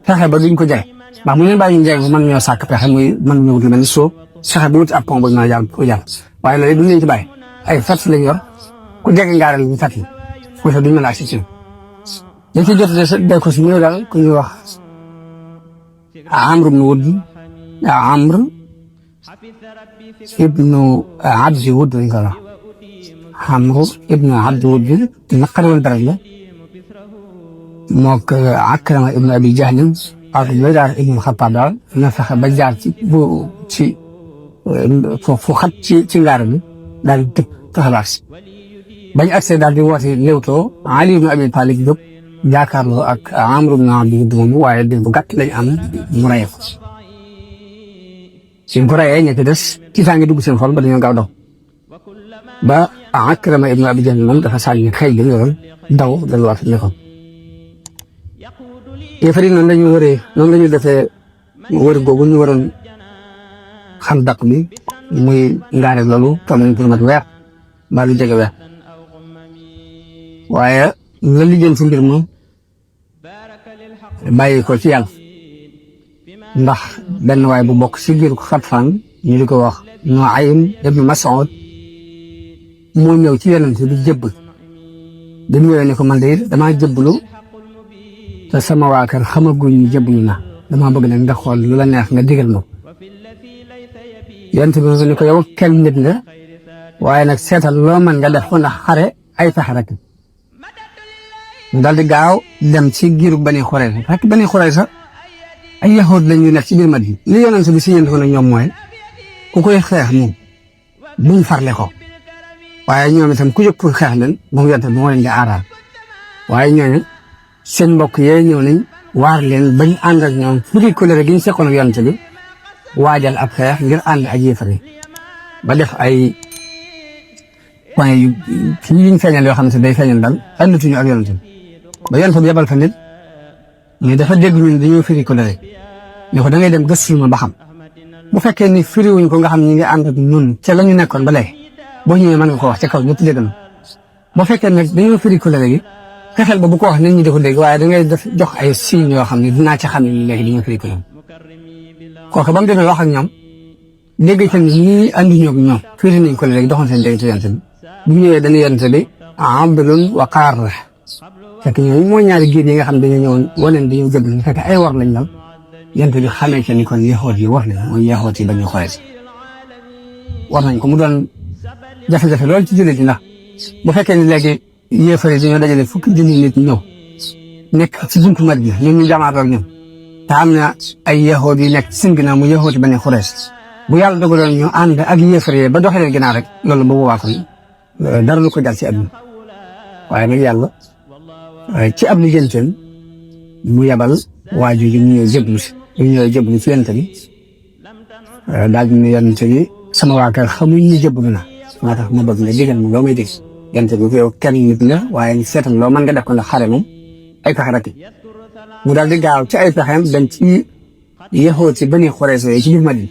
fexe ba duñ ko jaay ndax mu leen bàyyi ñu jaay ko mën ñoo sàkk pexe muy mën ñu wut lu mel ni soo fexe ba wuti ab pont ba ñu jàll ko jàll waaye loolu duñ leen ci bàyyi ay fet lañ yor ku jege ngaara li ñu fet yi foofu duñ mën a agsi ci dañ ci jot de ko si ñëw daal ku ñuy wax Amr ibnu Wudd Amr ibnu Abdi Wudd lañ ko wax Amr ibnu Abdi Wudd naqari woon dara la mook Akrama ibnu Abi Jahl ak Baydaar ibnu Xattaab daal na fexe ba jaar ci fu xat ci ngaara bi daal di tëb taxawaat si bañ accès daal di woote léewtoo Ali ibnu Abi Talib jóg jàkkaarloo ak Amr ibnu Abdi Wudd moomu waaye din bu gàtt lañ am mu rayee ko suñ ko rayee ña ci des tiitaa ngi dugg seen xol ba dañoo gaaw daw ba Akrama ibnu Abi Jahl moom dafa sànni xëy li yoroon daw delluwaat ne ko yéefar yi noonu la ñu wëree noonu la ñu defee wër googu ñu waroon xandaq bi muy ngaare loolu toll nañ pour mat weer mbaa lu jege weer waaye la liggéey ci mbir moom bàyyi ko ci yàlla ndax benn waay bu bokk ci biir Xatfaan ñu di ko wax Nuaym ibnu Mas'ud moo ñëw ci yonent bi jëbb dañu ñëwee ne ko man de damaa jëbblu te sama waa kër xamaguñ ñu jëbblu na damaa bëgg nag nga xool lu la neex nga digal ma yonent bi ne ko yow kenn nit nga waaye nag seetal loo mën nga def ko ndax xare ay pexe rek mu daal di gaaw dem ci giiru Bani Xurayza rek Bani Xurayza ay yahuud lañ ñu nekk ci biir Madina li yonent bi si ñeent ko nag ñoom mooy ku koy xeex moom buñ farle ko waaye ñoom itam ku jóg pour xeex leen moom yonent bi moo leen di aaral waaye ñooñu seen mbokk yee ñëw nañ waar leen bañ ànd ak ñoom firi kóllëre gi ñu seqoon ak yonent bi waajal ab xeex ngir ànd ak yéefar yi ba def ay point yu ñu feeñal yoo xam ne day feeñal daal àndatuñu ak yonent bi ba yonent bi yebal fa nit mais dafa dégg ñun dañoo firi kóllëre ne ko da ngay dem gëstu ma ba xam bu fekkee ni firiwuñ ko nga xam ñi ngi ànd ak ñun ca la ñu nekkoon ba léegi boo ñëwee mën nga ko wax ca kaw ñëpp dégg na boo fekkee nag dañoo firi kóllëre gi fexeel ba bu ko wax nit ñi di ko dégg waaye da ngay def jox ay signes yoo xam ne dinaa ci xam ne léegi dañoo firi kóllëre kooku ba mu demee wax ak ñoom dégg ca ni ñii anduñu ak ñoom firi nañ kóllëre gi doxoon seen dégg ci yonent bi bu ñëwee dañuy yonent bi Abdun wa Qaar fekk ñooñu mooy ñaari géej yi nga xam ne dañoo ñëwoon waneen dañoo jëb ñu fekk ay war lañ dal yonent bi xamee ca ni kon yaxoot yi war nañ mooy yaxoot yi Bani Xurayza war nañ ko mu doon jafe-jafe loolu ci jullit yi ndax bu fekkee ni léegi yéefar yi dañoo dajale fukki junni nit ñëw nekk ci buntu Madina ñoom ñu jamaatoo ak ñoom te am na ay yaxoot yi nekk ci seen ginnaaw mu yaxoot yi Bani Xurayza bu yàlla dogaloon ñu ànd ak yéefar yi ba doxee leen ginnaaw rek loolu bu boobaa kon dara lu ko dal ci àdduna waaye nag yàlla ci ab lijjanteen mu yabal waaju ji mu ñëw jëblu si ñu ñëw jëblu ci yonent bi daal di ne yonent bi sama waa kër xamuñ ñu jëblu na moo tax ma bëgg nga digal ma loo may dégg yonent bi yow kenn nit nga waaye seetal loo mën nga def ko ndax xare moom ay pexe rek mu daal di gaaw ci ay pexeem dem ci yaxoot ci Bani Xurayza yi ci biir Madina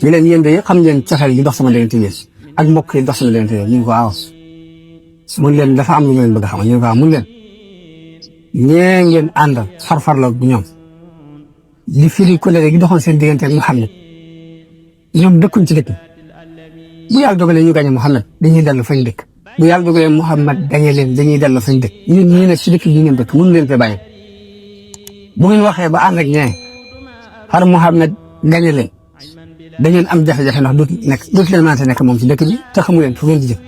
ñu leen yéen de xam ngeen cofeel gi dox sama diggante yéen ak mbokk yi dox sama diggante yéen ñu ngi ko waaw mun leen dafa am lu ngeen bëgg a xamal ñu ko mun leen ñee ngeen àndal farfarloo bu ñoom li firi kóllëre gi doxoon seen diggante ak Muhammad ñoom dëkkuñ ci dëkk bu yàlla dogalee ñu gañe Muhammad dañuy dellu fañ dëkk bu yàlla dogalee Muhammad gañe leen dañuy dellu fañ dëkk ñun ñii nag ci dëkk bi ngeen dëkk mënu leen fee bàyyi bu ngeen waxee ba ànd ak ñee far Muhammad gañe leen dañeen am jafe-jafe ndax dootu leen mënate nekk moom ci dëkk bi te xamu leen fu ngeen di jëm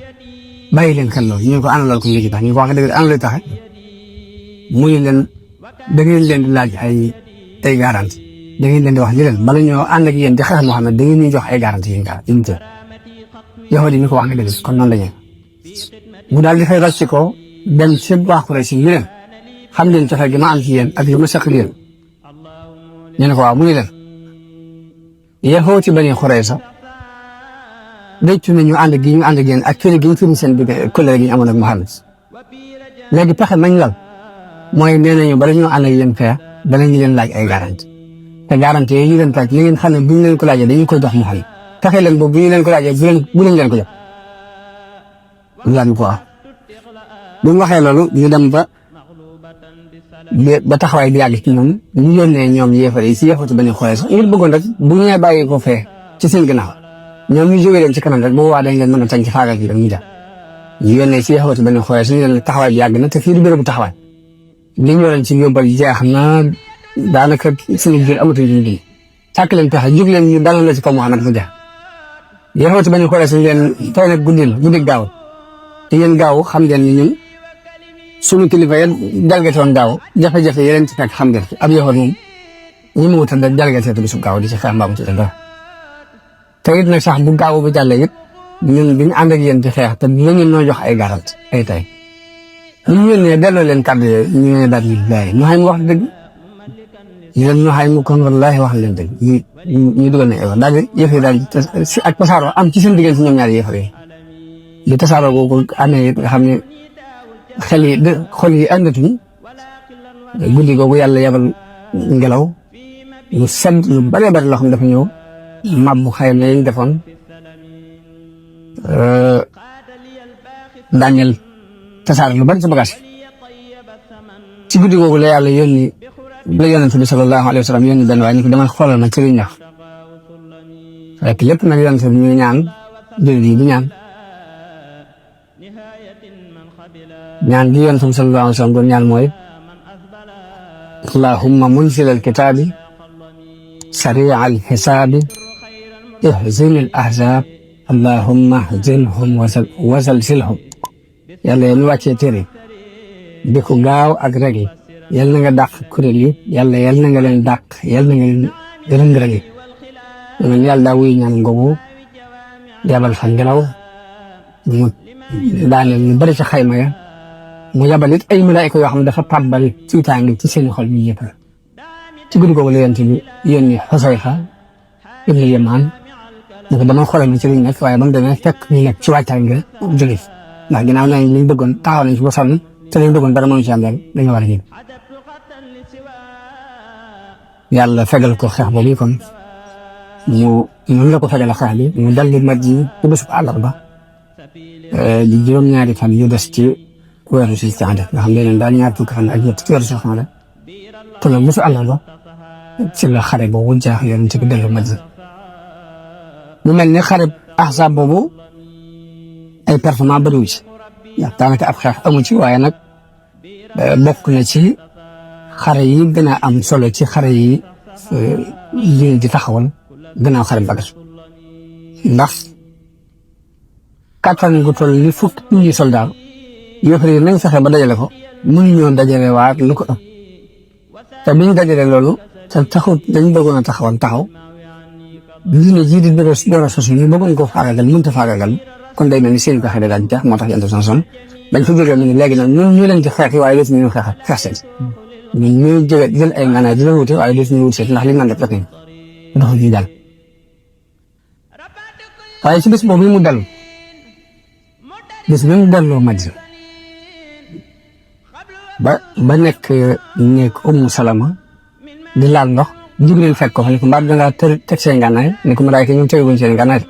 bàyyi leen xel loolu ñu ko ana loolu ko ngi ci tax ñu ko wax dëgg ana lay taxe muy leen da ngeen leen di laaj ay garanti da ngeen leen di wax li leen bala ñoo ànd ak yéen di xeex Muhammad da ngeen ñuy jox ay garanti yi nga ñu tëj yow di ñu ko wax nga dëgg kon noonu la ñu mu daal di fay ràcc ko dem ci waa Quraysh ñu leen xam leen cofeel gi ma am ci yéen ak li ma seq yéen ñu ne ko waaw muy leen yaxooti Bani Xurayza réccu nañu ànd gi ñu ànd ak yéen ak firi gi ñu firi seen biir kóllëre gi ñu amoon ak Muhammad léegi pexe mañ lal mooy nee nañu bala ñoo ànd ak yéen xeex danañu leen laaj ay garanti te garanti yooyu ñu leen laaj li ngeen xam ne bu ñu leen ko laajee dañu koy jox mu xam fexe leen boobu bu ñu leen ko laajee bu leen leen ko jox ñu ko wax bu ñu waxee loolu ñu dem ba taxawaay bi yàgg ci ñoom ñu yónnee ñoom yéefar yi si yéefatu bañ a xoolee sax ngir bëggoon rek bu ñu bàyyi ko fee ci seen ginnaaw ñoom ñu jógee leen ci kanam rek boobu waa dañ leen mën a tañ ci faagal bi rek ñu dem ñu yónnee si yéefatu bañ a xoolee suñu leen taxawaay bi yàgg na te fii du bérébu taxawaay li ñu leen ci yóbbal jeex na daanaka suñu biir amatuñ ñu di sàkk leen pexe jóg leen ñu dalal la ci kaw Muhammad mu jeex yéefatu bañ a xoolee suñu leen tey nag guddi gaaw te yéen gaaw xam ngeen ni ñun sunu kilifa yéen jalgatoon daaw jafe-jafe yi leen ci fekk xam ngeen ab yéefar moom ñi mu wutal da jalgatee bisu gaaw di ci xeex mbaa mu ci dara te it nag sax bu gaaw bu jàllee it ñun bi ñu ànd ak yéen ci xeex te dinañu noo jox ay garant ay tay ñu yónnee delloo leen kàddu yooyu ñu ne daal di laay ñu xay mu wax dëgg ñu leen ñu xay mu kon wallaahi wax leen dëgg ñu dugal na daal di yëf yi daal si ak tasaaroo am ci seen diggante ñoom ñaari yëfar yi li tasaaroo googu amee it nga xam ne xol yi àndatuñ guddi googu yàlla yabal ngelaw lu sedd lu bëree bëri loo xam dafa ñëw mabbu xayma yi ñu defoon daaneel tasaare lu bari ci bagage ci guddi googu la yàlla yónni la yonent bi sallallahu alayhi wa sallam yónni benn waaye ñu ko demal xoolal nag ci liñ wax fekk lépp nag yonent bi ñu ñaan jullit yi di ñaan gi yonent bi sallallahu alayhi wa sallam doon ñaan mooy allahumma munzil alkitaabi sari'a alxisaabi ihzim al ahzab allahumma ihzimhum wasalsilhum yàlla yéen wàccee téere di ko gaaw ak rek yal na nga dàq kuréel yi yàlla yal na nga leen dàq yal na nga leen rëng-rëng yi yàlla daa wuy ñaan ngoogu yabal fa ngelaw mu daaneel ñu bari ci xayma ya mu yabal it ay malaayika yoo xam ne dafa tàmbal tiitaange ci seen xol ñu yëpp ci guddi googu la yonent bi yónni Xusayfa ibnu Yamaan ne ko dama xoolal ni ci liñ nekk waaye ba mu demee fekk ñu nekk ci waajtaay nga jóge ndax ginnaaw nañ liñ bëggoon taxaw nañ ci ba sonn te liñ bëggoon dara mënu ci am rek dañu war a ñibbi yàlla fegal ko xeex boobu kon ñu la ko fegal xeex bi mu dal di mat yi ci bésub àllarba di juróom-ñaari fan yu des ci weeru si nga xam ne daal ñaar fukki fan ak ñett ci weeru si xaada te loolu bésu àllarba ci la xare boobu jaax yonent bi dellu Madina mu mel ni xare Ahzab boobu ay pertement bëriwu ci ndax daanaka ab xeex amu ci waaye nag bokk na ci xare yi gën a am solo ci xare yi lii di taxawal gannaaw xare Badar ndax kattan gu toll ni fukki soldat yëfar yi nañ fexe ba dajale ko mënuñoo dajale waat lu ko ëpp te biñ dajale loolu te taxut dañ bëggoon a taxaw diine jii di door a sos ñu bëggoon ko faagagal mënta faagagal kon day mel ni seen pexe daal di jeex moo tax intervention bañ fa jógee ñu ne léegi nag ñun ñu leen di xeex waaye dootuñu ñu xeex seen ñun ñu jóge jël ay nganaay di leen wute waaye dootuñu wut seen ndax li ñu naan def rek ndox ñu dal waaye ci bés boobu mu dal bés bi mu delloo Madina ba nekk Ummu Salama di laal ndox Jibril fekk ko fa ne ko mbaa dangaa teg seen ngànnaay ne ko malaayka ñoom teguñ seen ngànnaay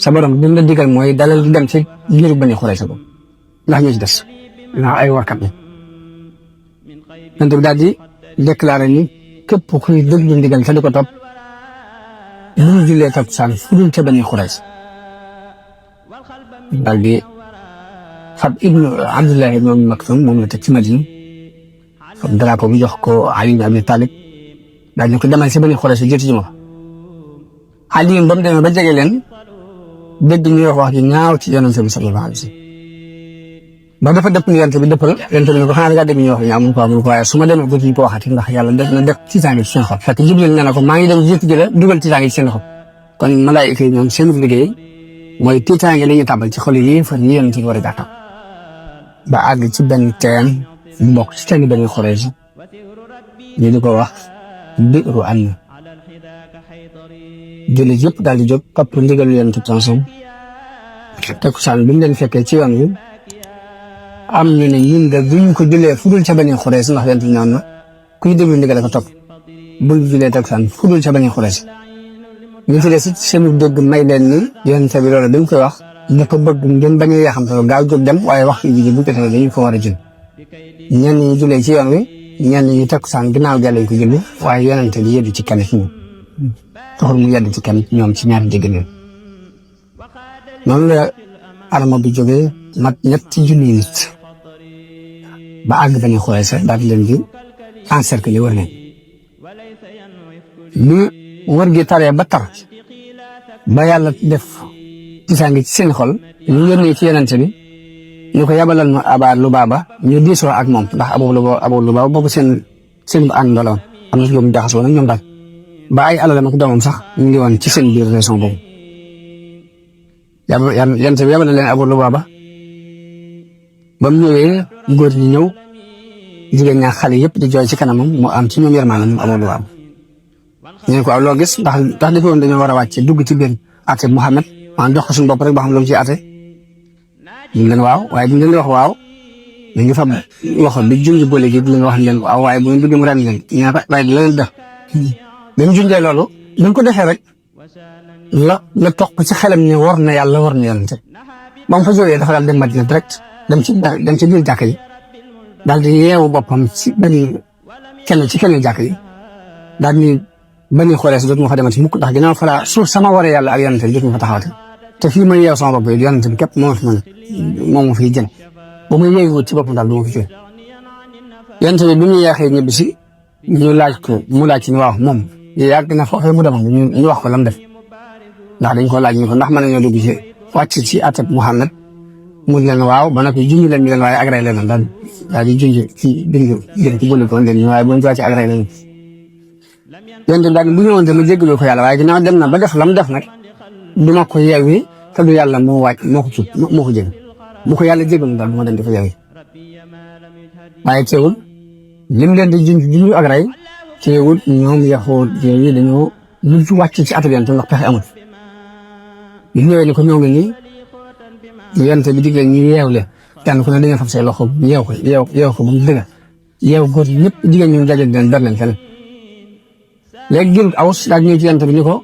sa borom li mu la digal mooy dalal di dem ci giiru Bani Xurayza ko ndax ñu ci des ndax ay warkat la yonent bi daal di déclaré ni képp kuy déglu ndigal te di ko topp lu ñu jullee topp saan fu dul ca Bani Xurayza daal di fab ibnu Abdullahi ibnu Maktum moom la teg ci Madina fab drapeau bi jox ko Ali ibn Abi Talib daal di ko demal si Bani Xurayza jiitu ji ma fa Ali ba mu demee ba jege leen dégg ñu wax ji ñaaw ci yonent bi sallallahu alayhi wa sallam ba dafa dëpp ni yonent bi dëppal yonent bi ne ko xanaa da ngaa dégg ñu wax ñaaw mun ko waaye su ma demee dootuñu ko waxati ndax yàlla def na def tiitaange ci seen xol fekk Jibril nee na ko maa ngi dem jiitu ji la dugal tiitaange ci seen xol kon malaayika yi ñoom seen liggéey mooy tiitaange li ñu tàmbal ci xol yi fa ñu yonent bi war a gàttal ba àgg ci benn teen bu bokk ci teen Bani Xurayza ñu di ko wax Bi'ru Anna jullit yëpp daal di jóg topp ndigalu yonent bi takkusaan bi mu leen fekkee ci yoon wi am ñu ne ñun de buñ ko jullee fu dul ca Bani Xurayza ndax yonent bi ñaan na kuy déglu ndigal ko topp bul jullee takkusaan fu dul ca Bani Xurayza ñu ci des it seen dëgg may leen ni yonent bi loolu dañ koy wax dafa bëgg ngeen bañ a yeexam te gaaw jóg dem waaye waxtu bi bu jotee dañu ko war a jël ñenn ñi jullee ci yoon wi ñenn ñi takkusaan ginnaaw gi lañ ko julli waaye yonent bi yeddu ci kenn ci ñoom taxul mu yeddu ci kenn ci ñoom ci ñaari dégg leen noonu la arma bi jógee mat ñetti junni nit ba àgg Bani Xurayza daal di leen di encercler wër leen bi wër gi taree ba tar ba yàlla def tisaange ci seen xol ñu yónnee ci yonent bi ñu ko yabalal ma Aba Lubaaba ñu diisoo ak moom ndax Abu Lubaaba boobu seen bu ànd ndoloon am na lu mu jaxasoo nag ñoom daal ba ay alalam ak doomam sax ñu ngi woon ci seen biir région boobu yonent bi yabalal leen Abu Lubaaba ba mu ñëwee góor ñi ñëw jigéen ñaa xale yëpp di jooy ci kanamam mu am ci ñoom yërmaande moom Abu Lubaaba ñu ne ko waaw loo gis ndax defe woon dañoo war a wàcce dugg ci biir àtte Muhammad maanaam jox ko suñu bopp rek ba xam lu mu ci àtte ñu leen waaw waaye bu ñu leen wax waaw dañu fa loxo bi junj boole gi di leen wax leen waaw waaye bu ñu duggee mu ren leen ñu waaye di leen def dañu junjee loolu dañ ko defee rek la toq ci xelam ne war na yàlla war na yonent ba mu fa jógee dafa daal dem Madina direct dem ci biir jàkk yi daal di yeewu boppam ci kenn jàkk yi daal di Bani Xurayza dootuma fa demati mukk ndax ginnaaw fa laa suuf sama waree yàlla ak yonent bi dootuma fa taxawate te fii ma yeew sama bopp yi yonent bi képp moo fi mën moom moo fiy jën ba muy yeewu ci boppam daal du ma fi jóge yonent bi bi mu yeexee ñibbi si ñu laaj ko mu laaj ci ni waaw moom yàgg na foofee mu demoon ñu wax ko lam def ndax dañ ko laaj ñu ko ndax mën nañoo dugg ci wàcc ci atab Muhammad mu leen waaw ba noppi junj leen ñu leen waaye agray leen daal di junj ci gën ci bële ko leen ñu waaye bu ñu wàcc agray leen yonent bi daal bu ñëwoon dama jéggaloo ko yàlla waaye ginnaaw dem na ba def lam def nag duma ko yeewi te du yàlla moo ko jël bu ko yàlla jégal daal du ma dem di ko yeewi waaye teewul lim leen di junj ak rey teewul ñoom yaxoot yi dañoo mujj wàcc ci atal yonent ndax pexe amul bi ñëwee ni ko ñëw nga nii yonent bi digle ñu yeew le kenn ku ne dañoo fab say loxo yeew ko ba mu dëgg yeew góor ñëpp jigéen ñu dajal leen dar leen feneen léegi jëlut aws daal ñëw ci yonent bi ni ko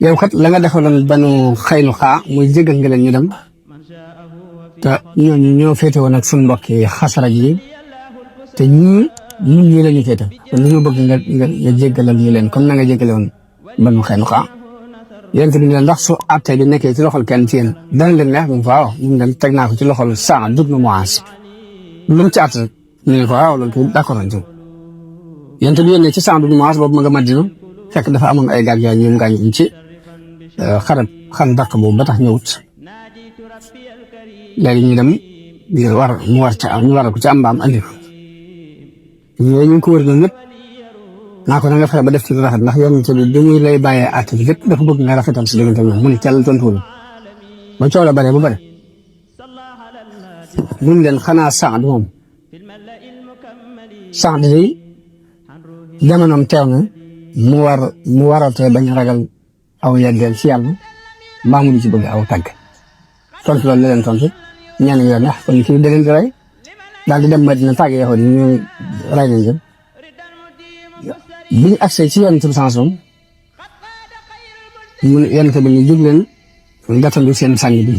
yow kat la nga defaloon Banu Xaynuxaa muy jégal nga leen ñu dem te ñooñu ñoo féete woon ak suñu mbokki Xasraj yi te ñun ñii la ñu féete kon dañoo bëgg nga jégalal ñu leen comme na nga jégale woon Banu Xaynuxaa yonent bi ne leen ndax su àtte bi nekkee ci loxol kenn ci yéen dana leen neex mu waaw ñu leen teg naa ko ci loxol Saad ibn Muaaz lu mu ci àtte ñu ne ko waaw loolu d'accord nañ ci yonent bi yónnee ci Saad ibn Muaaz boobu ma nga Madina fekk dafa amoon ay gaañ ñu gaañ ci xarab Xandaq boobu ba tax ñëwut léegi ñu dem ñu war ko ci am mbaam andi ko yooyu ñu ngi ko wër ñoom ñëpp naa ko na nga fexe ba def ci lu rafet ndax yonent bi bi muy lay bàyyee àtte bi lépp dafa bëgg nga rafetal si diggante ñoom mu ne teel tontuwul ba coow la bare ba bare mun leen xanaa Saad moom Saad yi jamonoom teew na mu waratee bañ ragal aw yeddeel ci yàlla mbaa mu di ci bëgg aw tàgg tontu loolu la leen tontu ñaan yoon neex kon kii da leen di rey daal di dem Madina tàgg yaxoo di ñu rey nañ jëm biñu accès ci yonent bi sans moom mu yonent bi ñu jóg leen gàttandu seen sang bi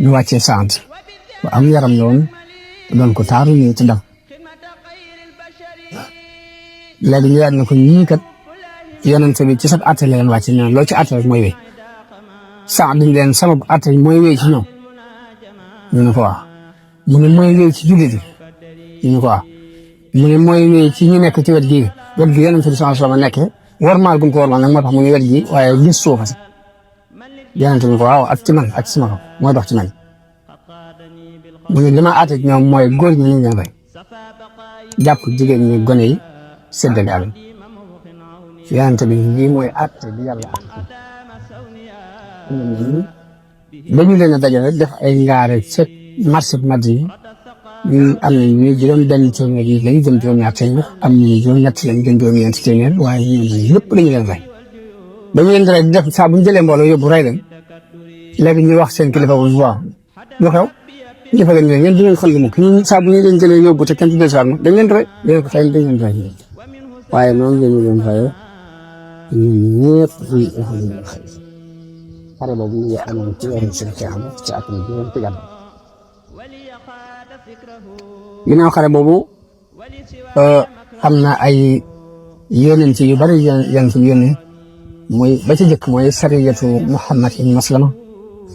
ñu wàccee sant bu am yaram la woon doon ko taaru ñu ci daw léegi ñu yaat na ko ñii kat yonent bi ci sab àtte la leen wàcce ñoom loo ci àtte rek mooy wéy sax dañ leen sabab àtte mooy wéy ci ñoom ñu ne ko waaw mu ne mooy wéy ci jullit yi ñu ne ko waaw mu ne mooy wéy ci ñu nekk ci wet gi yonent bi sallallahu alayhi wa sallam nekkee warmaal gum ko warmaal nag moo tax mu ngi wet gi waaye gis suufa sax yonent bi ko waaw ak ci man ak ci sama kaw mooy dox ci man mu ne li ma àtte ñoom mooy góor ñi ñu leen rey jàpp jigéen ñi gone yi séddale alal yonent bi lii mooy àtte bi yàlla àtte dañu leen a dajale def ay ngaare ca marché Madina yi am na ñuy juróom benn téeméer yi lañ jëm juróom-ñaar téeméer am na ñuy juróom-ñett lañ jëm juróom-ñeenti téeméer waaye ñun lépp lañu leen rey ba ñu leen di rey def saa bu ñu jëlee mbooloo yóbbu rey leen léegi ñu wax seen kilifa bu waaw lu xew dafa leen ngeen du ngeen xool gi mukk ñun saa bu ñu leen jëlee yóbbu te kenn du des waat dañ leen rey leen ko fay dañ leen rey waaye noonu ngeen ñu leen fayoo ñun ñëpp ñu xare boobu ñu ngi amoon ci weeru seen xam ci atum bi woon ci gàddu ginnaaw xare boobu am na ay yónent yu bari yan ci yónni mooy ba ci jëkk mooy sariyatu Muhammad ibn Maslama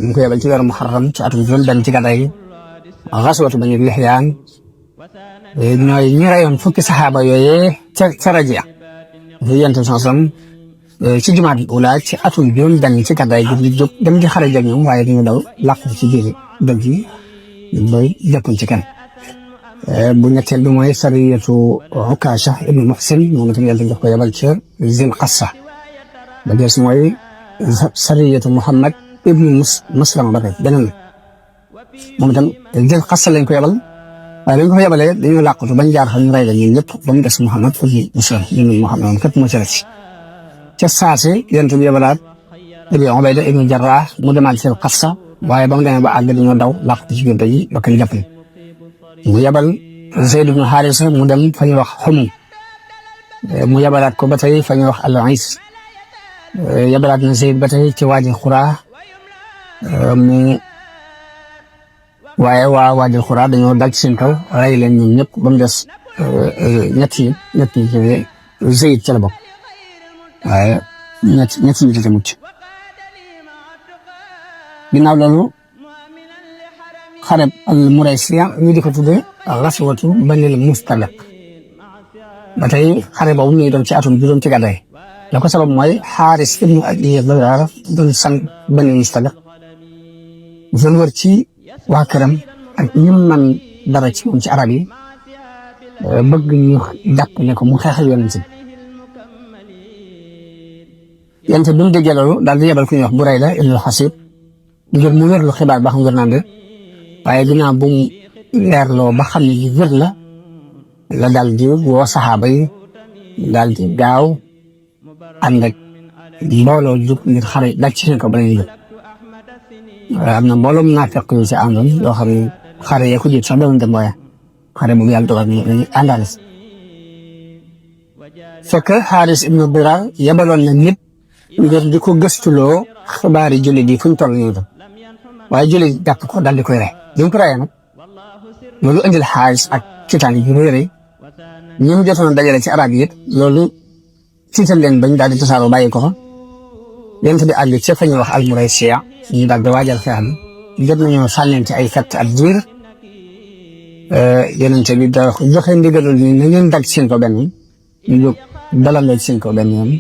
ñu ko yebal ci weeru Muharram ci atum juróom benn ci gàddaay gi xaswatu Bani Lihyaan ñooy ñi rayoon fukki saxaaba yooyee ca Rajia yonent bi sallam ci jumaat ula ci atum juróom benn ci gàddaay gi di jóg dem di xare ak ñoom waaye dañu daw làqu ci biir doj yi bay jàppuñ ci kenn bu ñetteel bi mooy sariyatu Ukaasha ibnu Muhsin moom itam yàlla daf ko yebal ci Zil Qassa ba des mooy sariyatu Muhammad ibnu Maslama ba tey beneen moom itam Zil Qassa lañ ko yebal waaye dañ ko fa yebalee dañoo làqatu bañ jaar fa ñu rey la ñun ñëpp ba mu des Muhammad ibnu Maslama ibnu Muhammad moom képp moo ci rëcc ca saase yonent bi yebalaat Abi Ubayda ibnu Jarrah mu demaat Zil Qassa waaye ba mu demee ba àgg dañoo daw làqatu ci biir doj yi ba kenn jàpp mu yabal Zayd ibn Haarisa mu dem fa ñuy wax Xumum mu yabalaat ko ba tey fa ñuy wax Al-Is yabalaat na Zayd ba tey ci Waadi Xuraa mu waaye waa Waadi Xuraa dañoo dal ci seen kaw rey leen ñoom ñëpp ba mu des ñett yi Zayd ca la bokk waaye ñett ñi ci mucc ginnaaw loolu xareb al-Muraysiya ñu di ko tuddee xaswatu Banil Mustaliq ba tey xare boobu ñu doon ci atum juróom ci gàddaay la ko sabab mooy Xaaris ibnu Abi Dirar doon sang Banil Mustaliq doon wër ci waa këram ak ñim man dara ci moom ci arab yi bëgg ñu jàppale ko mu xeexal yonent bi mu déggee loolu daal di yebal ku ñuy wax Burayda ibnu Xasib ngir mu wér lu xibaar ba xam wér naan de waaye ginnaaw bu mu leerloo ba xam ne wér la daal di woo saxaaba yi daal di gaaw ànd ak mbooloo jóg ngir xare daj ci seen kaw ba la ñuy jóg am na mbooloo munaafiq yu ci àndoon yoo xam ne xare yee ko jiit sax doon dem waaye xare boobu yàlla dogal nañu àndaale si fekk Xaaris ibnu Dirar yebaloon na nit ngir di ko gëstuloo xibaari jullit yi fu ñu toll ñu waaye jullit jàpp ko daal di koy rey bi mu ko reyee nag loolu indil Xaaris ak kitaan yi rëy ñoom jotoon dajale ci arab yi it loolu tiital leen bañ daal di tasaaroo bàyyi ko fa yonent bi àgg ca fa ñuy wax al-Muraysiya ñu daal di waajal xeex bi jot nañoo sànnente ay fett ak diir yonent bi da joxe ndigalul ni na ngeen dal ci seen kaw benn ñu jóg dalandoo ci seen kaw benn yoon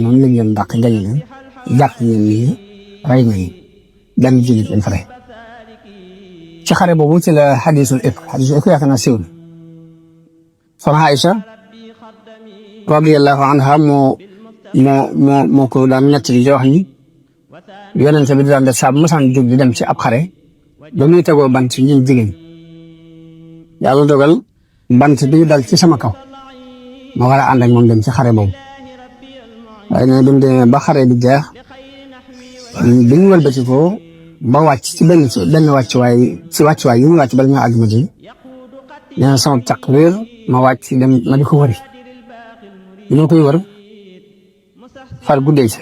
noonu la ngeen dàq gañ leen jàpp ngeen nii rey nañu benn jullit leen fa rey ci xare boobu ci la xadisul ifk yaakaar naa siiw na soxna Aïcha radiyallahu anha moo ko daan ñett di wax ni yonent bi daan def saa bu masaan jóg di dem ci ab xare ba muy tegoo bant ñun jigéen yàlla dogal bant bi dal ci sama kaw ma war a ànd ak moom dem ci xare boobu waaye nee bi mu demee ba xare bi jeex bi ñu wëlbati ko ba wàcc ci benn wàccuwaay yi mu wàcc bala ñu àgg ma ji nee na sama caq wéer ma wàcc dem ma di ko wëri bi ma koy wër far guddee ci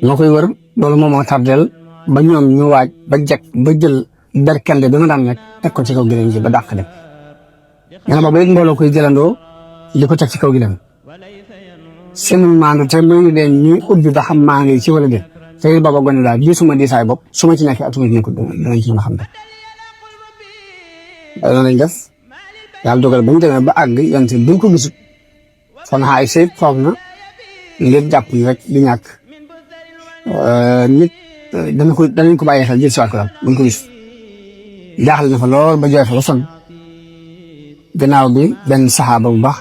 bi ma koy wër loolu moom moo tardel ba ñoom ñu waaj ba jekk ba jël berkende bi ma daan nekk teg ko ci kaw gëléem gi ba dàq dem nee na boobu it mbooloo koy jëlandoo di ko teg ci kaw gi dem seen maandu te muy leen ñu ubbi ba xam maa ngi ci wala déet te it booba gone daal gisuma diisaay bopp su ma ci nekkee atuma dina ko danañ ci mën a xam rek loolu lañ def yàlla dogal ba ñu demee ba àgg yonent bi buñ ko gisut soxna Aysa foog na ngir jàpp ni rek di ñàkk nit danañ ko bàyyi xel jël si waat ko daal buñ ko gis jaaxle na fa lool ba jooy fa ba sonn gannaaw bi benn saxaaba bu baax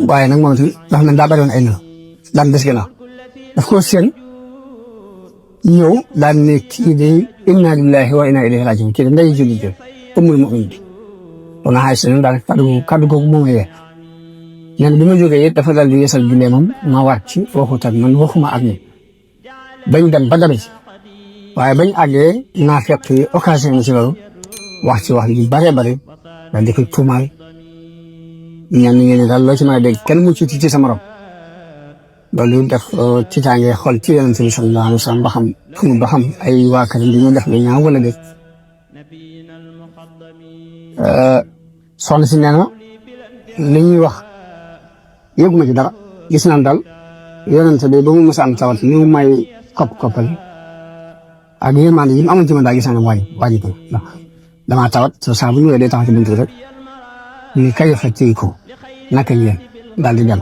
waaye nag moom itam dafa mel daa bëri woon ay nelaw daan des gannaaw daf ko seen ñëw daan ne kii de inna lillahi wa inna ilayhi rajiun kii de nday julli jël ummul mu'minin soxna Aysa daal kàddu googu moom yee nee na bi ma jógee it dafa daal di yeesal jullee moom ma waat ci waxut ak man waxuma ak ñoom bañ dem ba dabe ci waaye bañ àggee naa fekk occasion ci loolu wax ci wax yu bare bare daal di koy tuumaal ñenn ñi ne daal loo ci mën a dégg kenn mu ci sa morom loolu def ci tàngee xool ci yonent bi sallallahu alayhi wa sallam ba xam ay waa këram di ñu def lu ñaaw wala déet soxna si nee na li ñuy wax yëguma ci dara gis naan daal yonent bi ba mu mës a am tawat ni mu may koppal ak yërmande yi mu amoon ci man daal gis naa ne wàññi ko ndax damaa tawat saa bu ñëwee day taxaw ci buntu rek ñu kay fa ci ko naka ngeen daal di dem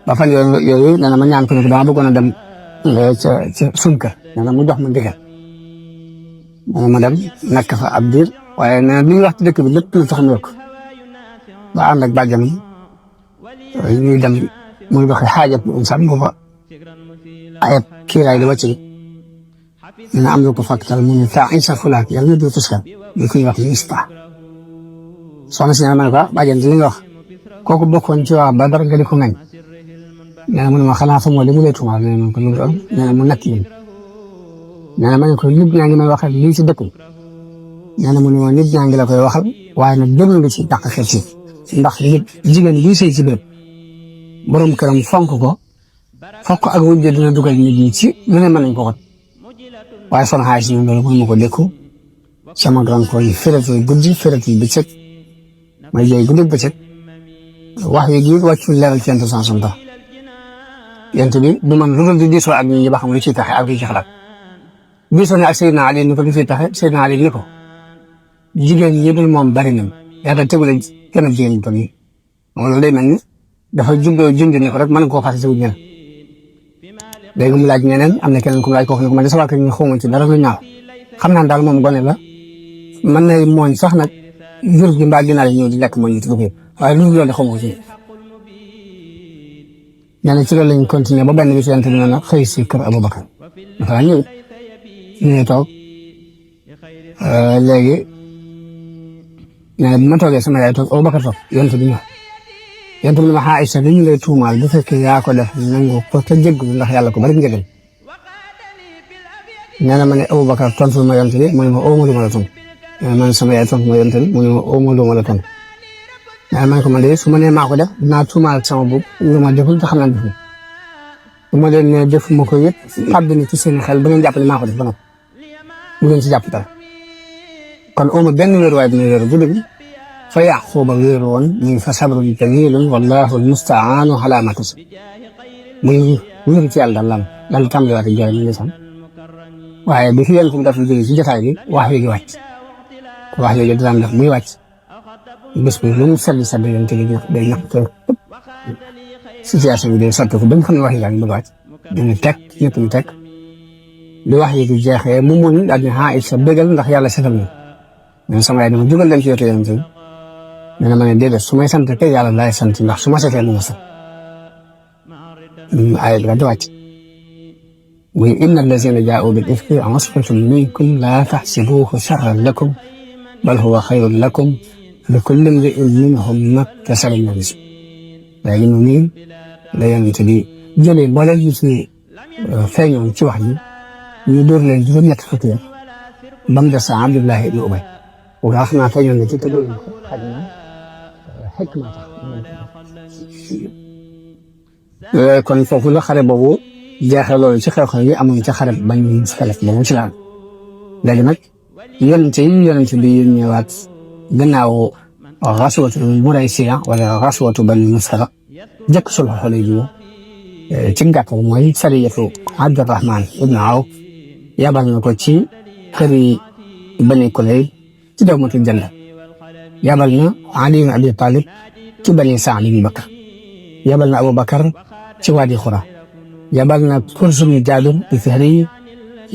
ba fan yooyu nee na ma ñaan ko ne dama bëggoon a dem ca suñu kër nee na mu jox ma ndigal nee na ma dem nekk fa ab diir waaye nee na li ñuy wax ci dëkk bi lépp lu tax ñu yokk ba ànd ak bàjjam ñuy dem muy doxee xaajat bu insaan booba ayab kiiraay li wàcc nee na am na ko fàttal mu ne taa insa fulaak yàlla na doo tuskal li koy wax ni ista soxna si nee na ma ne ko bàjjan li nga wax kooku bokkoon ci waa Badar nga di ko ngañ nee na mu ne ma xanaa fa moo li mu lay tuumaal nee na ko lu doon nee na mu nakk yéen nee na ma ne ko nit ñaa ngi may waxal lii ci dëkk nee na mu ne ma nit ñaa ngi la koy waxal waaye nag déglu nga ci dàq xel ci ndax nit jigéen bii sëy ci béréb borom këram fonk ko fokk ak wujje dina dugal nit ñi ci lu ne mën nañ ko xot waaye son xaalis ñun loolu mënu ma ko dékku sama doon koy férati guddi férati bëccëg may jooy guddi bëccëg wax yi gi wàccul leeral ci yentu sanson tax yent bi du man lu dul di diisoo ak ñi ba xam lu ciy taxe ak lu ci xalaat diisoo ne ak Seydina Ali ni ko lu ciy taxe Seydina Ali ni ko jigéen ñi dul moom bari nañ yàlla tegule kenn jigéen ñi toog yi moom loolu day mel ni dafa junj ne ko rek mën koo fàtte si wuñ ñeneen léegi mu laaj ñeneen am na keneen ku mu laaj koo xam ne man de sa waa kër ñu xawma ci dara lu ñaaw xam naa daal moom gone la mën na mooñ sax nag jur gi mbaa ginaar yi ñëw di lekk mooñ yi tuuti waaye lu loolu de xawma ko ci nee na ci loolu lañ continuer ba benn bi ci yante bi nag xëy si kër Aboubacar dafa ñëw ñu toog léegi nee na bi ma toogee sama yaay toog Aboubacar toog yonte bi ñëw yonte bi ma Aïcha li ñu lay tuumaal bu fekkee yaa ko def nangu ko te jéggalu ndax yàlla ko bari njëgal nee na ma ne Aboubacar tontu ma yonte bi mu ne ma oo ma lu ma la tontu nee na man sama yaay tontu ma yonte bi mu ne ma oo ma lu ma la tontu nee na man ko man de su ma nee maa ko def dinaa tuumaal sama bopp lu ma deful te xam naa deful bu ma leen ne defuma ko yëpp xàdd ni ci seen xel ba ngeen jàpp ne maa ko def ba noppi bu ngeen ci jàpp dara kon oo ma benn wéeruwaay bi ne wéeru bu dëgg fa Yaquuba wéeru woon muy fa sabrun jamiilun wallaahu al-mustaa'aanu alaa maa tasifun muy wéeru ci yàlla daal tàmbaliwaat ak jooy mi sam waaye bi fi yéen fu mu def lu jóge ci jotaay bi wax yooyu wàcc wax yooyu daan def muy wàcc bés bi lu mu sedd sedd yéen te day ñax te situation bi day sotti ko ba nga xam ne wax yi daal bëgg wàcc dañu teg ñëpp ñu teg li wax yi di jeexee mu muñ daal di Aïcha bégal ndax yàlla setal na mais sama yaay dama jugal dem ci yotu yonent bi nee na ma ne déedéet su may sant kay yàlla laay sant ndax su ma setee lu ma sant ay la di wàcc muy inna allazina jaa'u bil ifki usbatun minkum laa tahsibuuhu sharran lakum bal huwa xayrun lakum li kulli imri'in minhum maktasaba min al-ism léegi ñu nii la yonent bi jëlee mbooleem ñu ci feeñoon ci wax ji ñu dóor leen juróom-ñett fukki ba mu des Abdullahi ibn Ubay waaw xam naa feeñoon na ci te dóor ko xaj na xikma tax kon foofu la xare boobu jeexee loolu ci xew-xew yi amuñ ci xare bañ Mustaliq ba mu ci laal léegi nag yonent bi ñëwaat gannaaw xaswatu Muraysiya wala xaswatu Bani Mustaliq jëkk sulhu Hudaybiya ci gàttal mooy sariyatu Abdurrahman ibn Awf yabal na ko ci këri Bani Kulayb ci dawmatul Jandal yabal na Ali ibn Abi Talib ci Bani Saad ibn Bakr yabal na Aboubacar ci Wadi Xura yabal na Kurz ibn Jaabir al-Fihri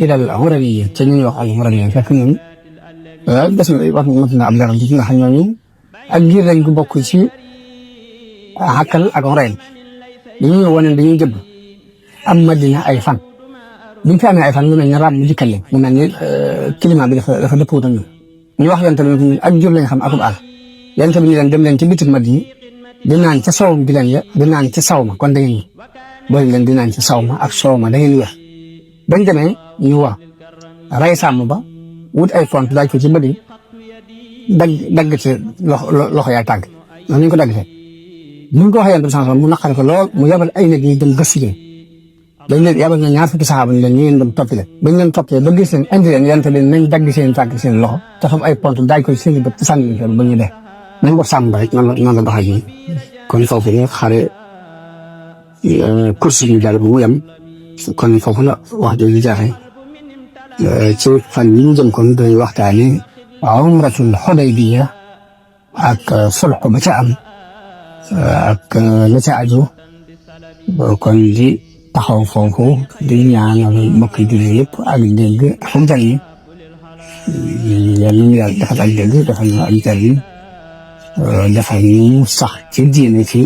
ila al-Hurayya ci ñu wax al-Hurayya fekk ñoom des na wax na am dara ndax ñooñu ak ngir lañ ko bokk ci Hakkal ak Hurayl dañuy wane dañuy jëbb am Madina ay fan buñ fi amee ay fan lu mel ne raam mu dikkal leen mu mel ni climat bi dafa dëppoo ak ñun ñu wax yonent bi ak jur lañ xam akub àll yonent bi ñu leen dem leen ci bitik Madina di naan ca sawm bi leen ya di naan ci saw ma kon da ngeen boole leen di naan ci saw ma ak soow ma da ngeen wér bañ demee ñu wax rey sàmm ba wut ay pont daaj ko ci bët yi dagg ci loxo yaay tàgg noonu ñu ko dagg see ñu ko waxee yonent bi mu naqari ko lool mu yabal ay nit ñi dem gëstu leen dañ leen yabal na ñaar fukki saxaaba ñu leen ñu ngeen dem toppi leen bañ leen toppee ba gis leen indi leen yonent leen nañ dagg seen tàgg seen loxo te xam ay pont daaj ko ci seen bët ci sànni leen ba ñu dee nañ ko sàmm rek noonu la doxee nii kon foofu la xare course ñu jàll bu mu yem kon foofu la wax jooju jaaxee ci fan yi ñu jëm kon dañuy waxtaane umratul Hudaybiya ak sulh ba ca am ak la ca aju kon di taxaw foofu di ñaanal mbokk jullit yëpp ak dégg ak njariñ yal nañu yàlla defal ak dégg defal ñu ak njariñ defal ñu sax ci diine ci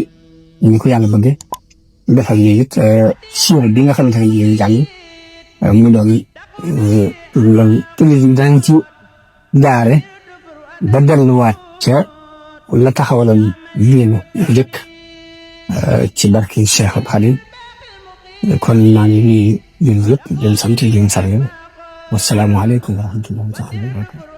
ñu ko yàlla bëgge defal ñu it suur bi nga xamante ne ñu jàng mu doon loolu toujours dañ ci jaare ba delluwaat ca la taxawaloon diine njëkk ci barki Cheikh Khadim kon maa ngi nuyu yéen yëpp di leen sant di leen sargal wassalaamu aleykum wa rahmatullahi wa barakatuh